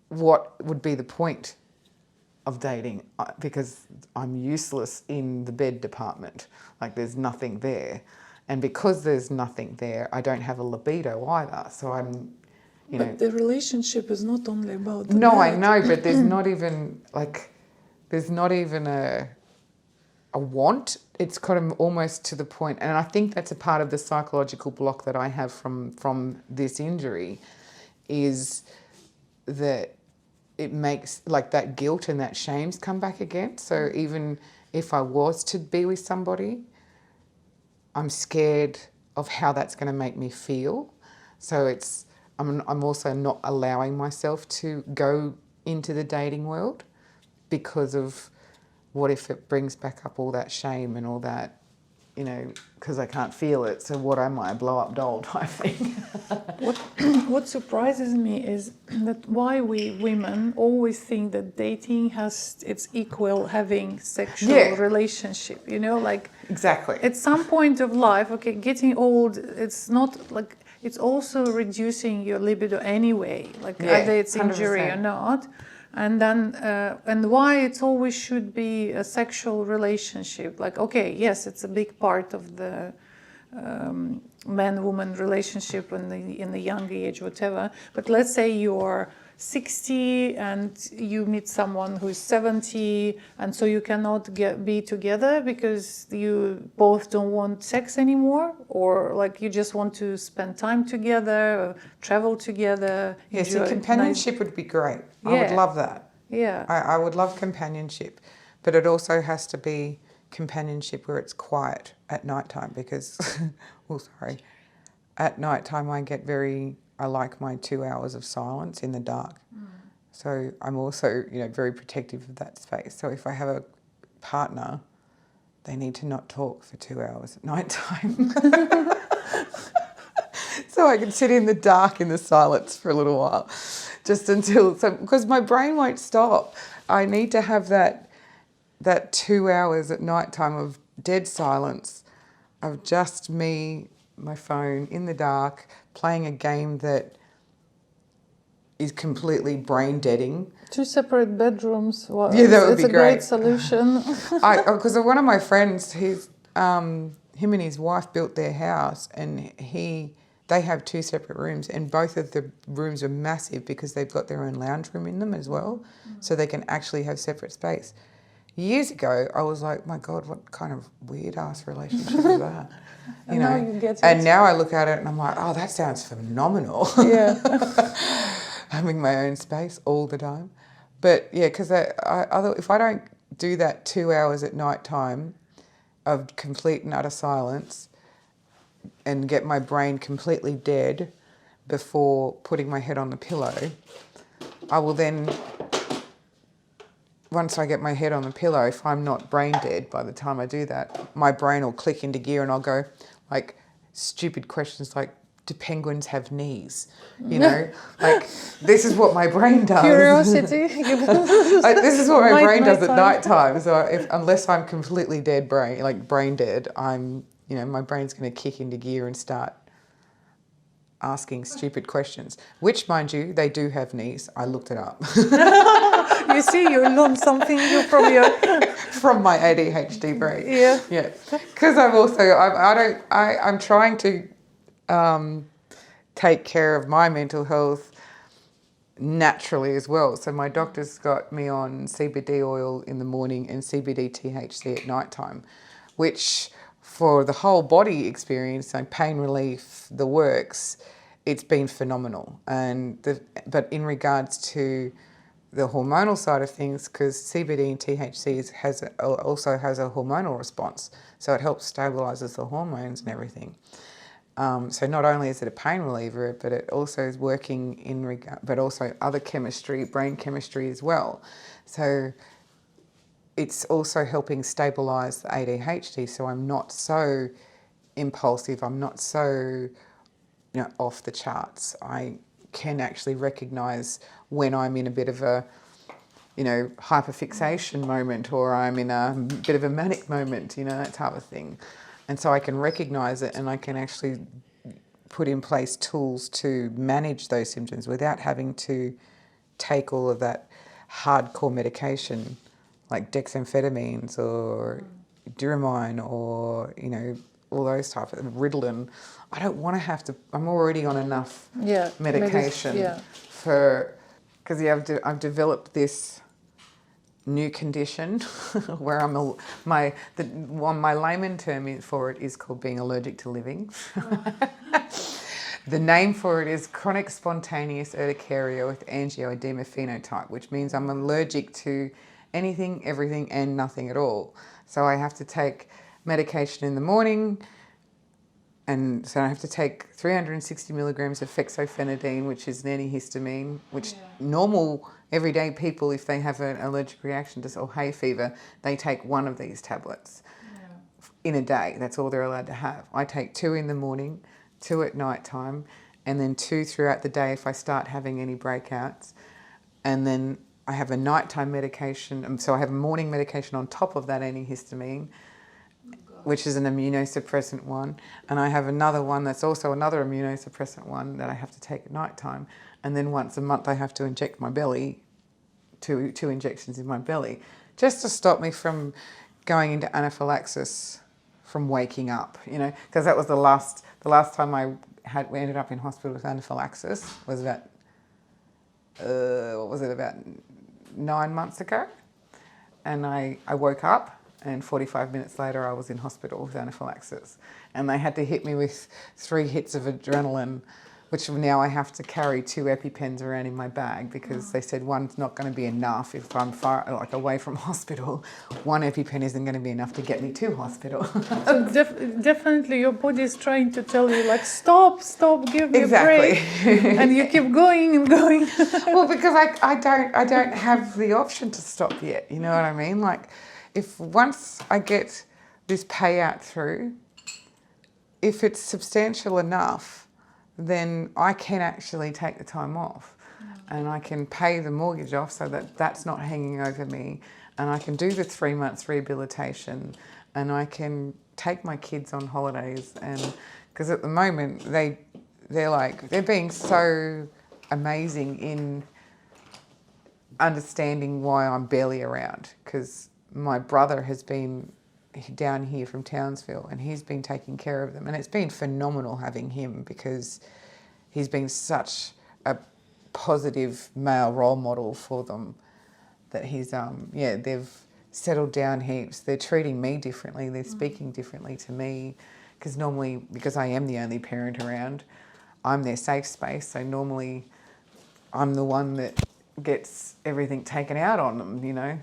what would be the point of dating? Because I'm useless in the bed department. Like, there's nothing there. And because there's nothing there, I don't have a libido either. So I'm, you know. But the relationship is not only about the No, bed. I know, but there's not even a want. It's kind of almost to the point, and I think that's a part of the psychological block that I have from this injury, is that it makes, like, that guilt and that shame's come back again. So even if I was to be with somebody, I'm scared of how that's going to make me feel. So I'm also not allowing myself to go into the dating world because of what if it brings back up all that shame and all that, you know, because I can't feel it. So what am I, a blow-up doll type thing? What surprises me is that why we women always think that dating it's equal having sexual relationship, you know, like Exactly. at some point of life, okay, getting old, it's not like, it's also reducing your libido anyway, like either it's injury 100%. or not. And then, and why it always should be a sexual relationship. Like, okay, yes, it's a big part of the man-woman relationship in the young age, whatever. But let's say you're 60 and you meet someone who's 70, and so you cannot be together because you both don't want sex anymore, or like you just want to spend time together, or travel together. Yes, yeah, so companionship would be great. I would love that. Yeah. I would love companionship, but it also has to be companionship where it's quiet at nighttime, because, at nighttime I like my 2 hours of silence in the dark. So I'm also, you know, very protective of that space. So if I have a partner, they need to not talk for 2 hours at nighttime. So I can sit in the dark in the silence for a little while, just until, because my brain won't stop. I need to have that 2 hours at nighttime of dead silence, of just me, my phone, in the dark, playing a game that is completely brain deading. 2 separate bedrooms. Well, yeah, that would be great. It's a great solution. Because one of my friends, him and his wife built their house, and they have 2 separate rooms, and both of the rooms are massive because they've got their own lounge room in them as well, so they can actually have separate space. Years ago, I was like, my God, what kind of weird-ass relationship is that? And now you get it. And now I look at it and I'm like, oh, that sounds phenomenal. Yeah. Having my own space all the time. But yeah, because if I don't do that 2 hours at night time of complete and utter silence and get my brain completely dead before putting my head on the pillow, I will then, once I get my head on the pillow, if I'm not brain dead by the time I do that, my brain will click into gear and I'll go like stupid questions like, do penguins have knees? You know, like this is what my brain does. Curiosity. This is what my brain does at night time. So unless I'm completely dead brain dead, I'm you know, my brain's going to kick into gear and start asking stupid questions, which, mind you, they do have knees. I looked it up. You see, you learned something new from your... From my ADHD brain. Yeah. Yeah. Because I'm trying to take care of my mental health naturally as well. So my doctor's got me on CBD oil in the morning and CBD THC at nighttime, which for the whole body experience, so pain relief, the works, it's been phenomenal. But in regards to the hormonal side of things, because CBD and THC also has a hormonal response, so it helps stabilises the hormones and everything. So not only is it a pain reliever, but it also is working but also other chemistry, brain chemistry as well. So it's also helping stabilise the ADHD, so I'm not so impulsive, I'm not so, you know, off the charts. I can actually recognise when I'm in a bit of a, you know, hyperfixation moment, or I'm in a bit of a manic moment, you know, that type of thing. And so I can recognise it, and I can actually put in place tools to manage those symptoms without having to take all of that hardcore medication like dexamphetamines or Duromine or, you know, all those types of Ritalin. I don't want to have to, I'm already on enough medication because I've developed this new condition where my layman term for it is called being allergic to living. The name for it is chronic spontaneous urticaria with angioedema phenotype, which means I'm allergic to anything, everything, and nothing at all. So I have to take medication in the morning, and so I have to take 360 milligrams of fexofenadine, which is an antihistamine, which normal everyday people, if they have an allergic reaction to or hay fever, they take one of these tablets in a day. That's all they're allowed to have. I take 2 in the morning, 2 at night time, and then 2 throughout the day if I start having any breakouts. And then I have a nighttime medication, so I have a morning medication on top of that antihistamine, which is an immunosuppressant one, and I have another one that's also another immunosuppressant one that I have to take at night time, and then once a month I have to inject my belly, two injections in my belly, just to stop me from going into anaphylaxis from waking up, you know, because that was the last time we ended up in hospital with anaphylaxis was about about 9 months ago, and I woke up. And 45 minutes later, I was in hospital with anaphylaxis. And they had to hit me with 3 hits of adrenaline, which now I have to carry 2 EpiPens around in my bag because they said one's not going to be enough if I'm away from hospital. 1 EpiPen isn't going to be enough to get me to hospital. So definitely your body is trying to tell you, like, stop, give me a break. And you keep going and going. Well, because I don't have the option to stop yet, you know what I mean? Like, if once I get this payout through, if it's substantial enough, then I can actually take the time off and I can pay the mortgage off so that that's not hanging over me, and I can do the 3 months rehabilitation, and I can take my kids on holidays. And because at the moment they're being so amazing in understanding why I'm barely around, because my brother has been down here from Townsville and he's been taking care of them, and it's been phenomenal having him because he's been such a positive male role model for them that they've settled down heaps. They're treating me differently, they're speaking differently to me, because normally, because I am the only parent around, I'm their safe space, so normally I'm the one that gets everything taken out on them, you know.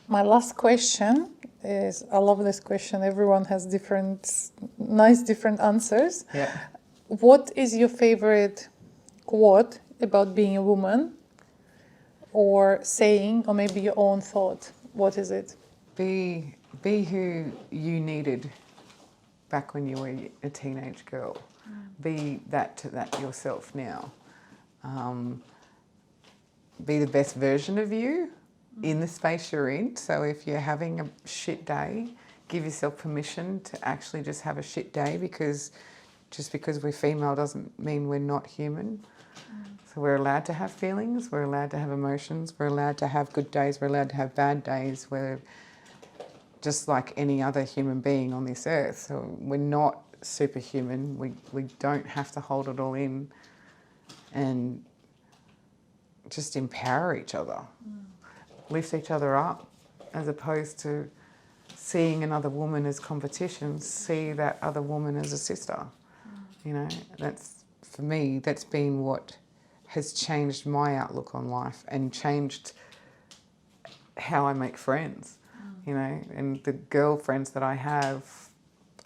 My last question is, I love this question. Everyone has different answers. Yeah. What is your favorite quote about being a woman, or saying, or maybe your own thought? What is it? Be who you needed back when you were a teenage girl. Be that yourself now. Be the best version of you in the space you're in. So if you're having a shit day, give yourself permission to actually just have a shit day, because just because we're female doesn't mean we're not human. So we're allowed to have feelings, we're allowed to have emotions, we're allowed to have good days, we're allowed to have bad days. We're just like any other human being on this earth. So we're not superhuman. We don't have to hold it all in, and just empower each other, lift each other up, as opposed to seeing another woman as competition. See that other woman as a sister. You know, that's, for me, that's been what has changed my outlook on life and changed how I make friends. You know, and the girlfriends that I have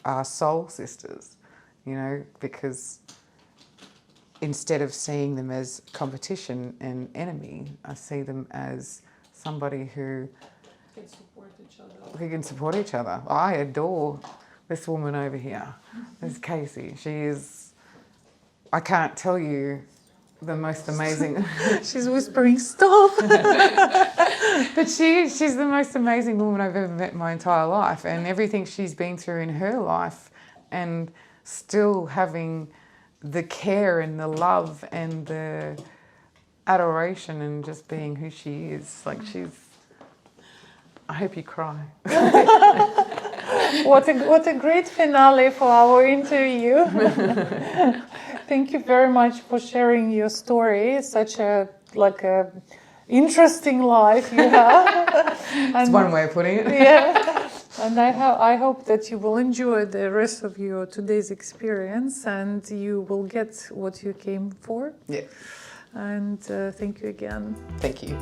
are soul sisters, you know, because instead of seeing them as competition and enemy, I see them as somebody who Can support each other. who can support each other. I adore this woman over here. This is Casey. She is, I can't tell you, the most amazing. She's whispering, stop! But she's the most amazing woman I've ever met in my entire life, and everything she's been through in her life, and still having the care and the love and the adoration and just being who she is. Like, she's, I hope you cry. What a great finale for our interview. Thank you very much for sharing your story. It's such a interesting life you have. That's one way of putting it. Yeah. And I hope that you will enjoy the rest of your today's experience, and you will get what you came for. Yeah. And thank you again. Thank you.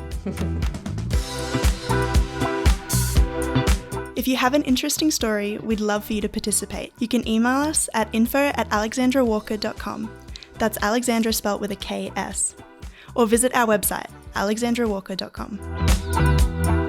If you have an interesting story, we'd love for you to participate. You can email us at info@alexandrawalker.com. That's Alexandra spelt with a KS. Or visit our website, alexandrawalker.com.